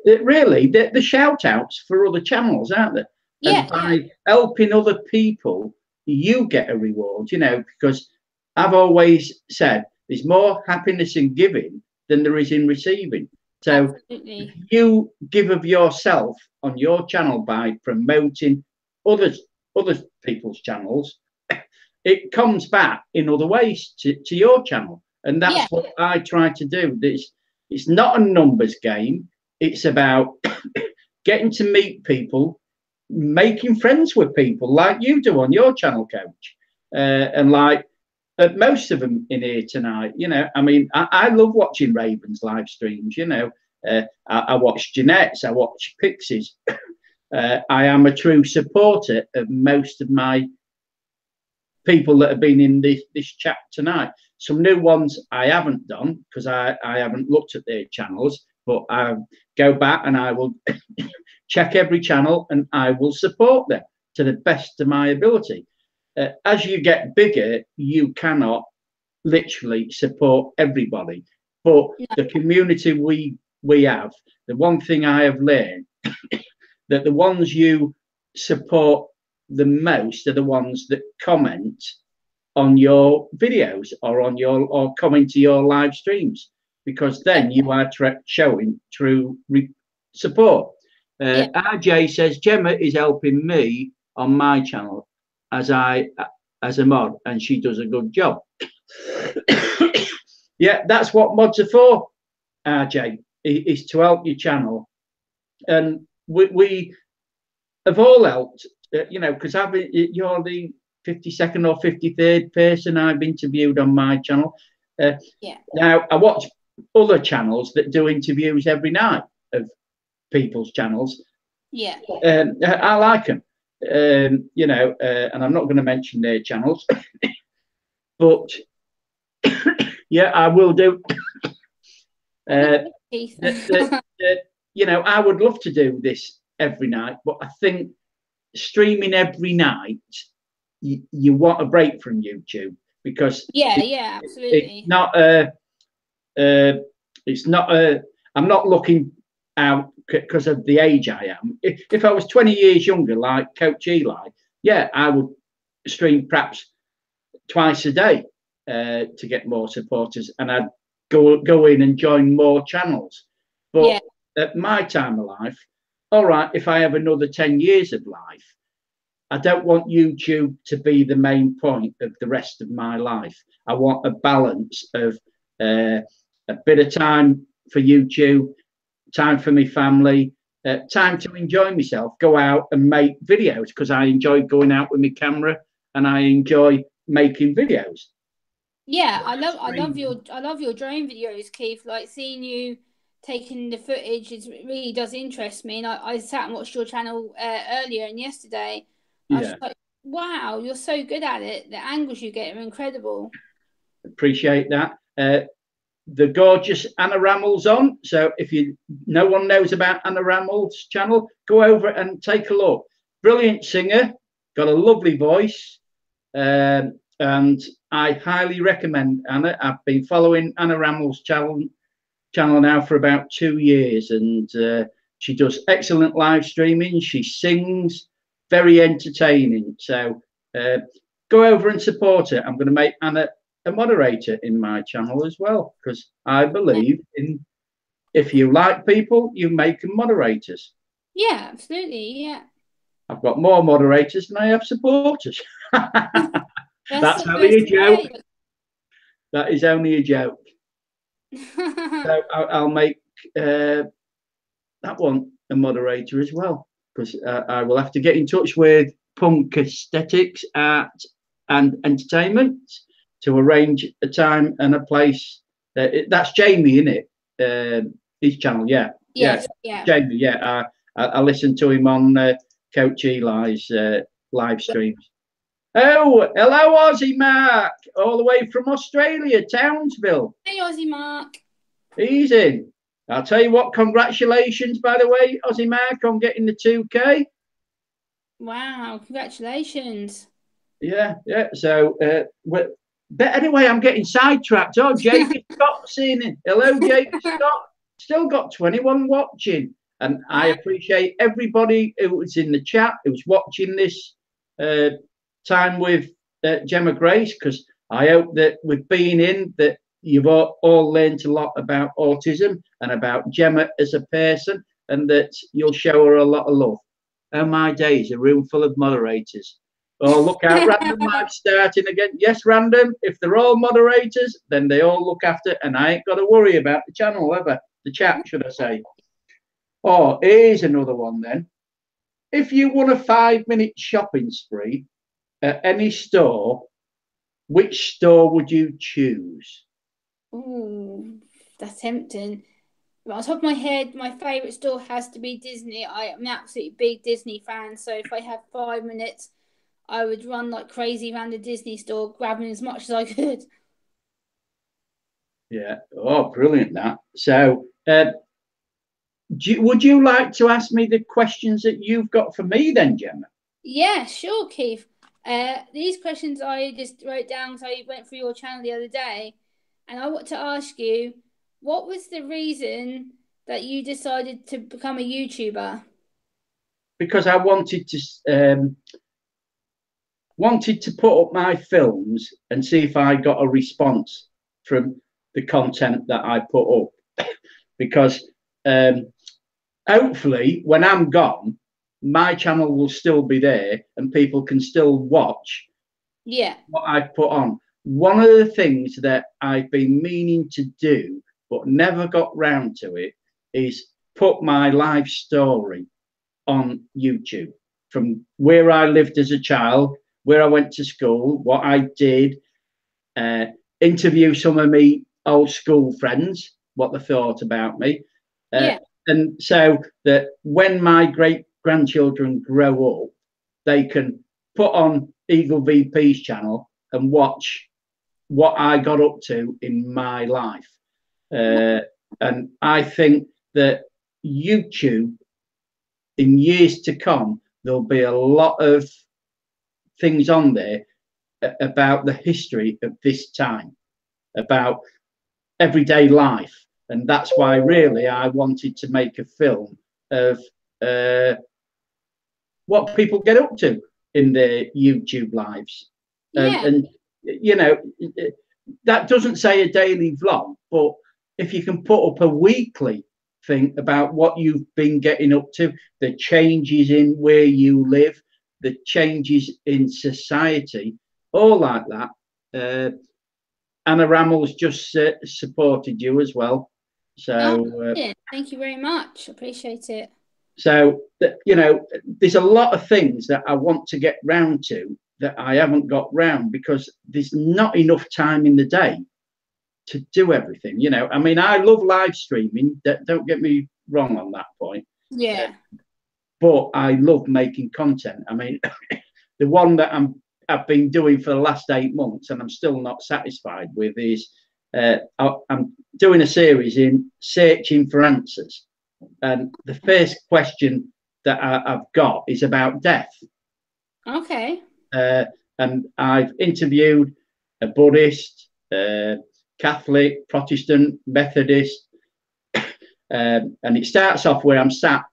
Really, the shout outs for other channels, aren't there? Yeah. And by helping other people, you get a reward, because I've always said there's more happiness in giving than there is in receiving. So if you give of yourself on your channel by promoting other people's channels, it comes back in other ways to your channel. And that's what I try to do. It's not a numbers game. It's about getting to meet people, making friends with people like you do on your channel, Coach. And like most of them in here tonight, I love watching Raven's live streams. I watch Jeanette's, I watch Pixie's. I am a true supporter of most of my people that have been in this chat tonight. Some new ones I haven't done because I haven't looked at their channels, but I go back and I will check every channel and I will support them to the best of my ability. As you get bigger, you cannot literally support everybody, but the community we have, the one thing I have learned that the ones you support the most are the ones that comment on your videos or comment to your live streams, because then you are showing true support. RJ says Gemma is helping me on my channel as a mod, and she does a good job. Yeah, that's what mods are for, RJ, is to help your channel. And we have all helped, because you're the 52nd or 53rd person I've interviewed on my channel. Now, I watch other channels that do interviews every night of people's channels. I like them, and I'm not going to mention their channels, but I will do. I would love to do this every night, but I think streaming every night, you want a break from YouTube, because absolutely. It's not I'm not looking out because of the age I am. If I was 20 years younger, like Coach Eli, I would stream perhaps twice a day to get more supporters, and I'd go in and join more channels. But at my time of life, all right, if I have another 10 years of life, I don't want YouTube to be the main point of the rest of my life. I want a balance of a bit of time for YouTube, time for my family, time to enjoy myself, go out and make videos, because I enjoy going out with my camera and I enjoy making videos. Yeah, Streaming. I love your drone videos, Keith. Like seeing you taking the footage it really does interest me. And I sat and watched your channel earlier and yesterday. I was Yeah, just like, wow, you're so good at it. The angles you get are incredible. appreciate that. The gorgeous Anna Rammel's on. So if you no one knows about Anna Rammel's channel, go over and take a look. Brilliant singer, got a lovely voice, and I highly recommend Anna. I've been following Anna Rammel's channel now for about 2 years, and she does excellent live streaming. She sings, very entertaining. So go over and support her. I'm going to make Anna a moderator in my channel as well, because I believe in if you like people, you make them moderators. Yeah, absolutely. Yeah. I've got more moderators than I have supporters. That's only That's a the joke. way. That is only a joke. So I'll make that one a moderator as well, because I will have to get in touch with Punk Aesthetics and Entertainment to arrange a time and a place. That's Jamie, isn't it? His channel, yeah, yeah, Yes, yeah. Jamie, yeah. I listened to him on Coach Eli's live streams. Oh, hello, Aussie Mark, all the way from Australia, Townsville. Hey, Aussie Mark. He's in. I'll tell you what, congratulations, by the way, Aussie Mark, on getting the 2K. Wow, congratulations. Yeah, yeah. So, but anyway, I'm getting sidetracked. Oh, Jamie Scott's in it. Hello, Jamie Scott. Still got 21 watching. And I Wow. appreciate everybody who was in the chat, who's watching this time with Gemma Grace, because I hope that with being in, that you've all learned a lot about autism and about Gemma as a person, and that you'll show her a lot of love. Oh, my days, a room full of moderators. Oh, look out, random live starting again. Yes, random. If they're all moderators, then they all look after, and I ain't got to worry about the channel ever. The chat, should I say. Oh, here's another one then. If you won a 5-minute shopping spree at any store, which store would you choose? Ooh, that's tempting. But on top of my head, my favourite store has to be Disney. I am an absolutely big Disney fan, so if I had 5 minutes, I would run like crazy around the Disney store, grabbing as much as I could. Yeah. Oh, brilliant that. So, would you like to ask me the questions that you've got for me then, Gemma? Yeah, sure, Keith. These questions I just wrote down because I went through your channel the other day, and I want to ask you, what was the reason that you decided to become a YouTuber? Because I wanted to put up my films and see if I got a response from the content that I put up. Because hopefully, when I'm gone, my channel will still be there and people can still watch what I put on. One of the things that I've been meaning to do but never got round to it is put my life story on YouTube, from where I lived as a child, where I went to school, what I did, interview some of me old school friends, what they thought about me. Yeah. And so that when my great grandchildren grow up, they can put on Eaglevp's channel and watch what I got up to in my life. And I think that YouTube, in years to come, there'll be a lot of things on there about the history of this time, about everyday life. And that's why really I wanted to make a film of what people get up to in their YouTube lives. Yeah. And you know, that doesn't say a daily vlog, but if you can put up a weekly thing about what you've been getting up to, the changes in where you live, the changes in society, all like that. Anna Rammel's just supported you as well. So, Thank you very much. Appreciate it. so you know, there's a lot of things that I want to get round to that I haven't got round because there's not enough time in the day to do everything. You know, I mean, I love live streaming. Don't get me wrong on that point. Yeah. But I love making content. I mean, the one that I've been doing for the last 8 months and I'm still not satisfied with is I'm doing a series in searching for answers. And the first question that I've got is about death. Okay. And I've interviewed a Buddhist, Catholic, Protestant, Methodist. And it starts off where I'm sat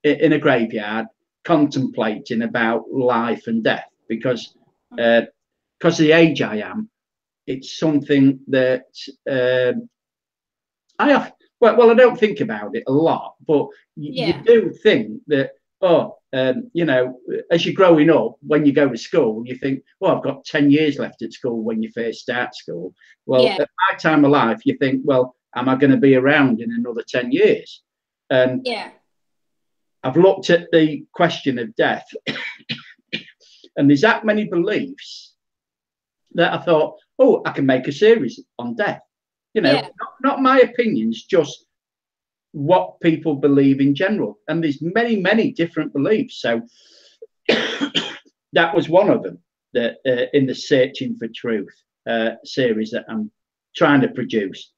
in a graveyard contemplating about life and death because of the age I am, it's something that I have. Well, I don't think about it a lot, but you do think that, you know, as you're growing up, when you go to school, you think, well, I've got 10 years left at school when you first start school. Well, at my time of life, you think, well, am I going to be around in another 10 years? And I've looked at the question of death, and there's that many beliefs that I thought, oh, I can make a series on death. You know, not my opinions, just what people believe in general. And there's many, many different beliefs. So that was one of them that in the Searching for Truth series that I'm trying to produce.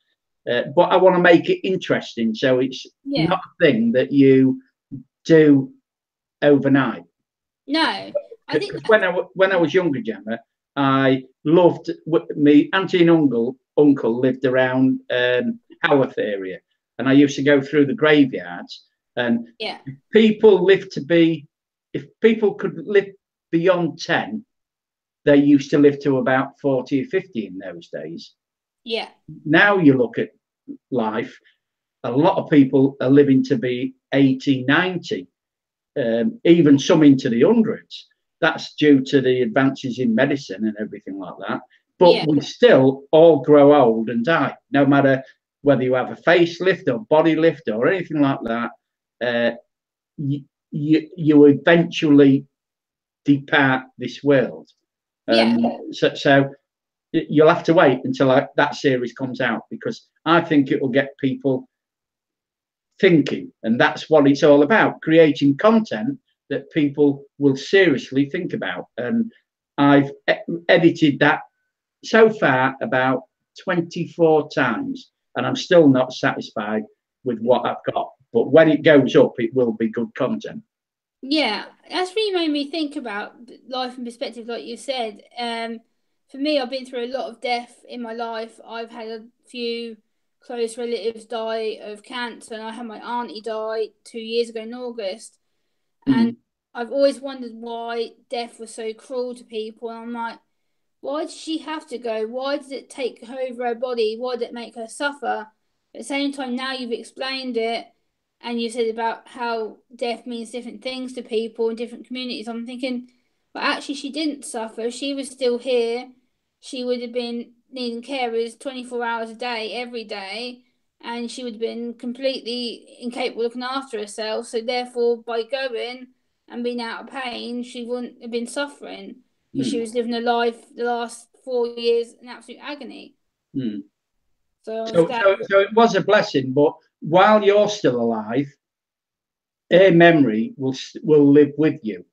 But I want to make it interesting. So it's not a thing that you do overnight. No. I think when I was younger, Gemma, I loved me auntie and uncle lived around Haworth area, and I used to go through the graveyards. And if people could live beyond 10, they used to live to about 40 or 50 in those days. Yeah. Now you look at life, a lot of people are living to be 80, 90, even some into the hundreds. That's due to the advances in medicine and everything like that. But we still all grow old and die, no matter whether you have a facelift or body lift or anything like that. You eventually depart this world. So you'll have to wait until that series comes out, because I think it will get people thinking, and that's what it's all about, creating content that people will seriously think about. And I've edited that so far about 24 times, and I'm still not satisfied with what I've got. But when it goes up, it will be good content. Yeah, that's really made me think about life in perspective, like you said. For me, I've been through a lot of death in my life. I've had a few close relatives die of cancer, and I had my auntie die 2 years ago in August. And I've always wondered why death was so cruel to people. And I'm like, why did she have to go? Why did it take over her body? Why did it make her suffer? At the same time, now you've explained it, and you said about how death means different things to people in different communities. I'm thinking, well, actually, she didn't suffer. She was still here. She would have been needing carers 24 hours a day, every day, and she would have been completely incapable of looking after herself. So therefore, by going and being out of pain, she wouldn't have been suffering, because she was living a life the last 4 years in absolute agony. So it was a blessing, but while you're still alive, her memory will live with you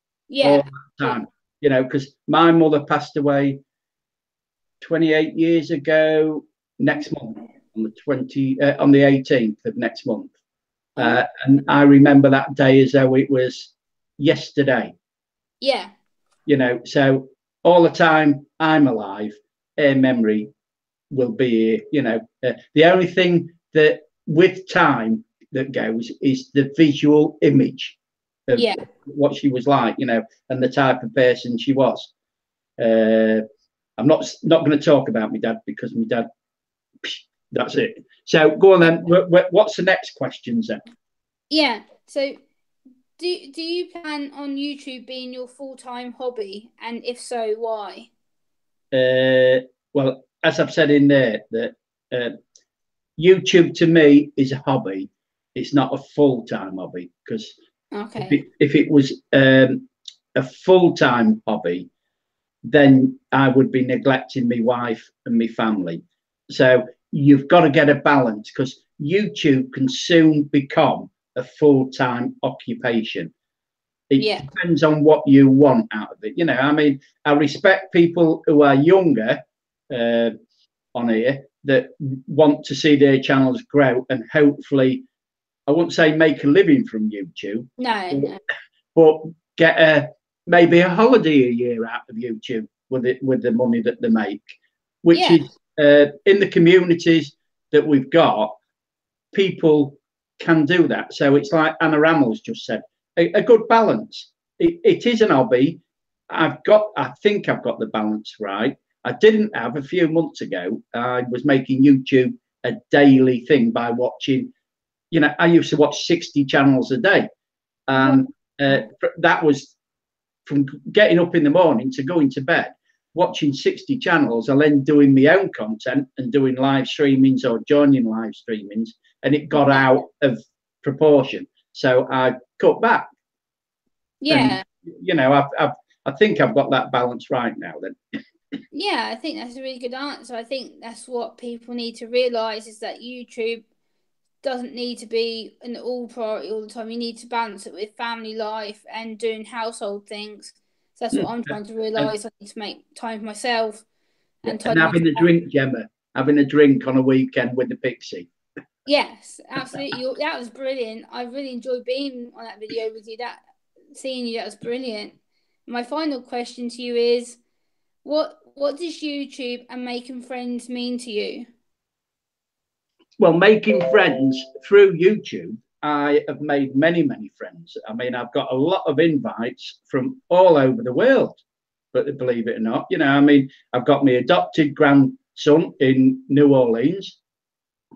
all the time. You know, because my mother passed away 28 years ago next month, on the 18th of next month. And I remember that day as though it was yesterday. Yeah. You know, so all the time I'm alive, her memory will be here. You know, the only thing that with time that goes is the visual image of what she was like, you know, and the type of person she was. I'm not going to talk about my dad, because my dad, that's it. So go on then. What's the next question then? Yeah. So do you plan on YouTube being your full-time hobby? And if so, why? Well, as I've said in there, that YouTube to me is a hobby. It's not a full-time hobby, because if it was a full-time hobby, then I would be neglecting my wife and my family. So you've got to get a balance, because YouTube can soon become a full-time occupation. It depends on what you want out of it. You know, I mean, I respect people who are younger on here that want to see their channels grow and hopefully, I wouldn't say make a living from YouTube. No. But get maybe a holiday a year out of YouTube with the money that they make, which is in the communities that we've got, people can do that. So it's like Anna Rammel's just said, a good balance. It is an hobby. I think I've got the balance right. I didn't have a few months ago. I was making YouTube a daily thing by watching, you know, I used to watch 60 channels a day. And that was from getting up in the morning to going to bed, watching 60 channels, and then doing my own content and doing live streamings or joining live streamings, and it got out of proportion. So I cut back. Yeah. And, you know, I think I've got that balance right now then. Yeah, I think that's a really good answer. I think that's what people need to realise, is that YouTube doesn't need to be an all priority all the time. You need to balance it with family life and doing household things. So that's what I'm trying to realise. I need to make time for myself and having a drink, Gemma. Having a drink on a weekend with the Pixie. Yes, absolutely. That was brilliant. I really enjoyed being on that video with you. Seeing you, that was brilliant. My final question to you is, what does YouTube and making friends mean to you? Well, making friends through YouTube, I have made many, many friends. I mean, I've got a lot of invites from all over the world, but believe it or not, you know, I mean, I've got my adopted grandson in New Orleans,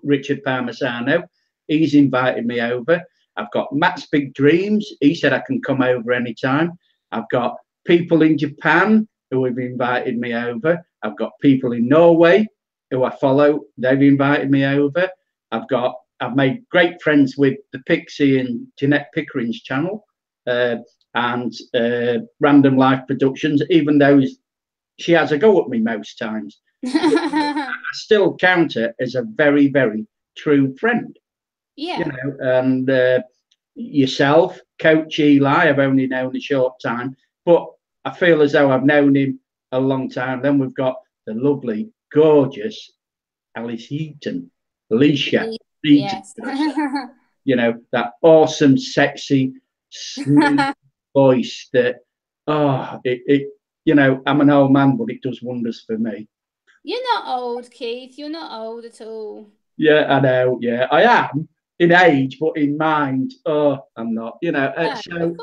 Richard Parmesano. He's invited me over. I've got Matt's Big Dreams. He said I can come over anytime. I've got people in Japan who have invited me over. I've got people in Norway who I follow. They've invited me over. I've made great friends with the Pixie and Jeanette Pickering's channel and Random Life Productions, even though she has a go at me most times. I still count her as a very, very true friend. Yeah. You know, and yourself, Coach Eli, I've only known a short time, but I feel as though I've known him a long time. Then we've got the lovely, gorgeous Alice Heaton, Alicia. Yes. You know, that awesome, sexy, smooth voice that, you know, I'm an old man, but it does wonders for me. You're not old, Keith. You're not old at all. Yeah, I know. Yeah, I am in age, but in mind, I'm not. You know, Yeah, so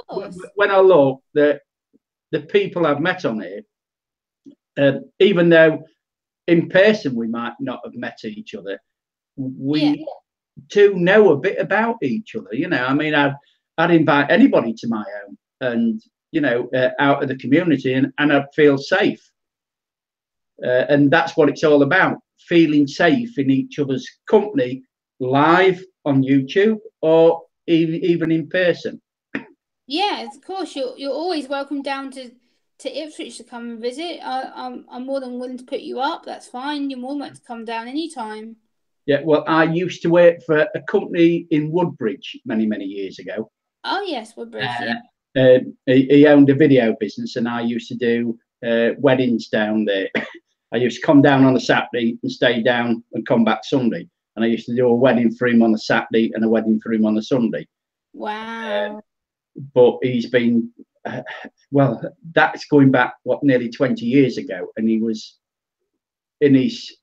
when I look at the people I've met on here, even though in person we might not have met each other, we do know a bit about each other. You know, I mean, I'd invite anybody to my home, and you know, out of the community, and I'd feel safe. And that's what it's all about, feeling safe in each other's company, live on YouTube or even in person. Yeah, of course. You're always welcome down to Ipswich to come and visit. I'm more than willing to put you up. That's fine. You're more than welcome to come down anytime. Yeah, well, I used to work for a company in Woodbridge many, many years ago. Oh, yes, Woodbridge, yeah. He owned a video business, and I used to do weddings down there. I used to come down on a Saturday and stay down and come back Sunday. And I used to do a wedding for him on a Saturday and a wedding for him on a Sunday. Wow. But he's been, well, that's going back, nearly 20 years ago. And he was in his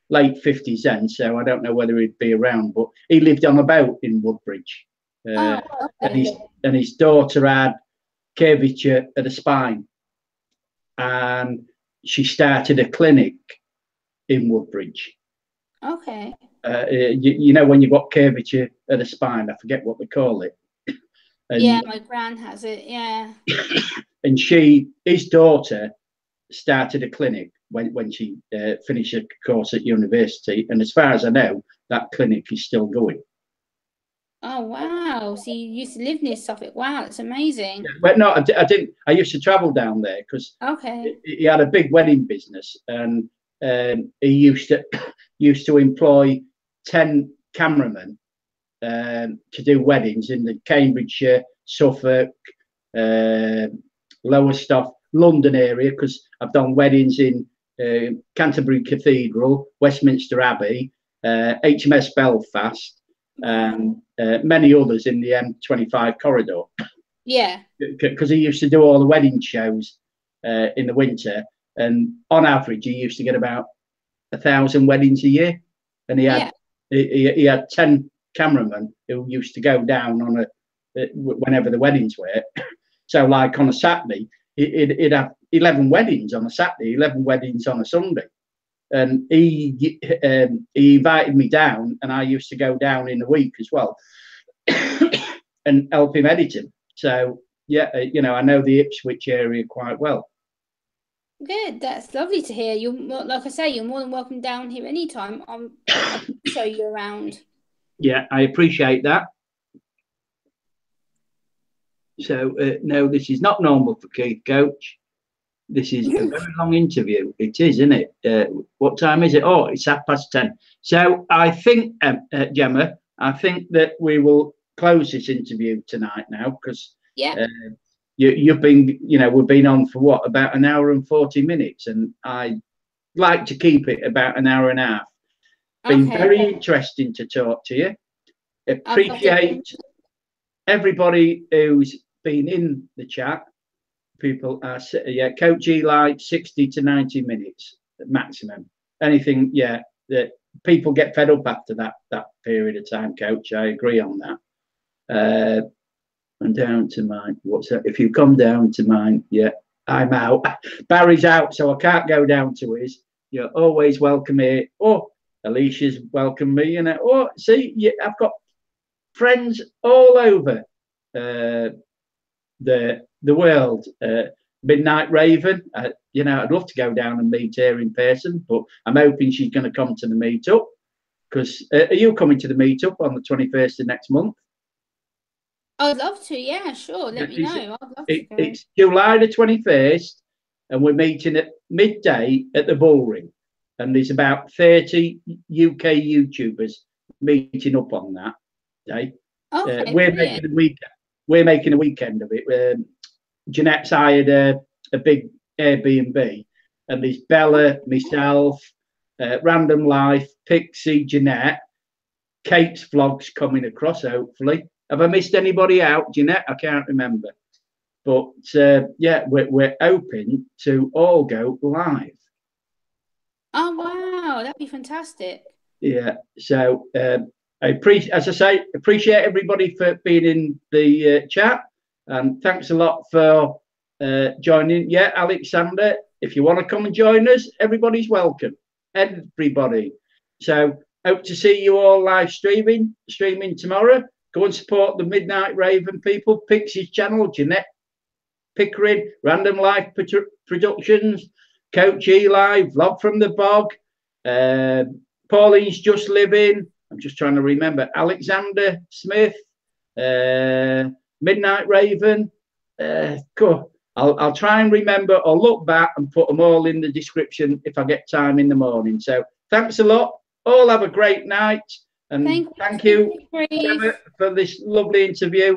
late 50s then, so I don't know whether he'd be around. But he lived on a boat in Woodbridge. And his daughter had curvature of the spine. And she started a clinic in Woodbridge. Okay. You know, when you've got curvature of the spine, I forget what they call it. And, yeah, my gran has it, yeah. And his daughter started a clinic when she finished a course at university. And as far as I know, that clinic is still going. Oh wow! So you used to live near Suffolk. Wow, that's amazing. But no, I didn't. I used to travel down there because Okay. he had a big wedding business, and he used to employ 10 cameramen to do weddings in the Cambridgeshire, Suffolk, uh, Lowestoft, London area, because I've done weddings in Canterbury Cathedral, Westminster Abbey, HMS Belfast, and many others in the M25 corridor. Yeah. Because he used to do all the wedding shows in the winter, and on average, he used to get about 1,000 weddings a year, and he had 10 cameramen who used to go down on whenever the weddings were. So, like on a Saturday, he'd have 11 weddings on a Saturday, 11 weddings on a Sunday, and he invited me down, and I used to go down in a week as well and help him edit him. So, yeah, I know the Ipswich area quite well. Good. That's lovely to hear. You're like I say, you're more than welcome down here anytime. I'll show you around. Yeah, I appreciate that. So, no, this is not normal for Keith, Coach. This is a very long interview. It is, isn't it? What time is it? Oh, it's 10:30. So I think, Gemma, I think that we will close this interview tonight now, because you've been, we've been on for what, about an hour and 40 minutes, and I like to keep it about an hour and a half. Been very interesting to talk to you. Appreciate everybody who's been in the chat. People are, Coach Eli, 60 to 90 minutes maximum. Anything, that people get fed up after that period of time, Coach. I agree on that. And down to mine. What's that? If you come down to mine, I'm out. Barry's out, so I can't go down to his. You're always welcome here. Oh, Alicia's welcome me, see, I've got friends all over the world. Midnight Raven, I'd love to go down and meet her in person, but I'm hoping she's going to come to the meetup. Because are you coming to the meetup on the 21st of next month? I'd love to. Yeah, sure. Let me know. I'd love to go. It's July the 21st, and we're meeting at midday at the Bullring, and there's about 30 UK YouTubers meeting up on that day. Okay, we're making a weekend of it. Jeanette's hired a big Airbnb, and there's Bella, myself, Random Life, Pixie, Jeanette, Kate's vlogs coming across, hopefully. Have I missed anybody out, Jeanette? I can't remember. But we're open to all go live. Oh wow, that'd be fantastic. Yeah. So I appreciate everybody for being in the chat, and thanks a lot for joining. Yeah, Alexander, if you want to come and join us, everybody's welcome. Everybody. So hope to see you all live streaming tomorrow. Go and support the Midnight Raven people, Pixie's channel, Jeanette Pickering, Random Life Productions, Coach Eli, Vlog from the Bog, Pauline's Just Living. I'm just trying to remember. Alexander Smith, Midnight Raven. Cool. I'll try and remember or look back and put them all in the description if I get time in the morning. So thanks a lot. All have a great night. And thank you, Gemma, for this lovely interview.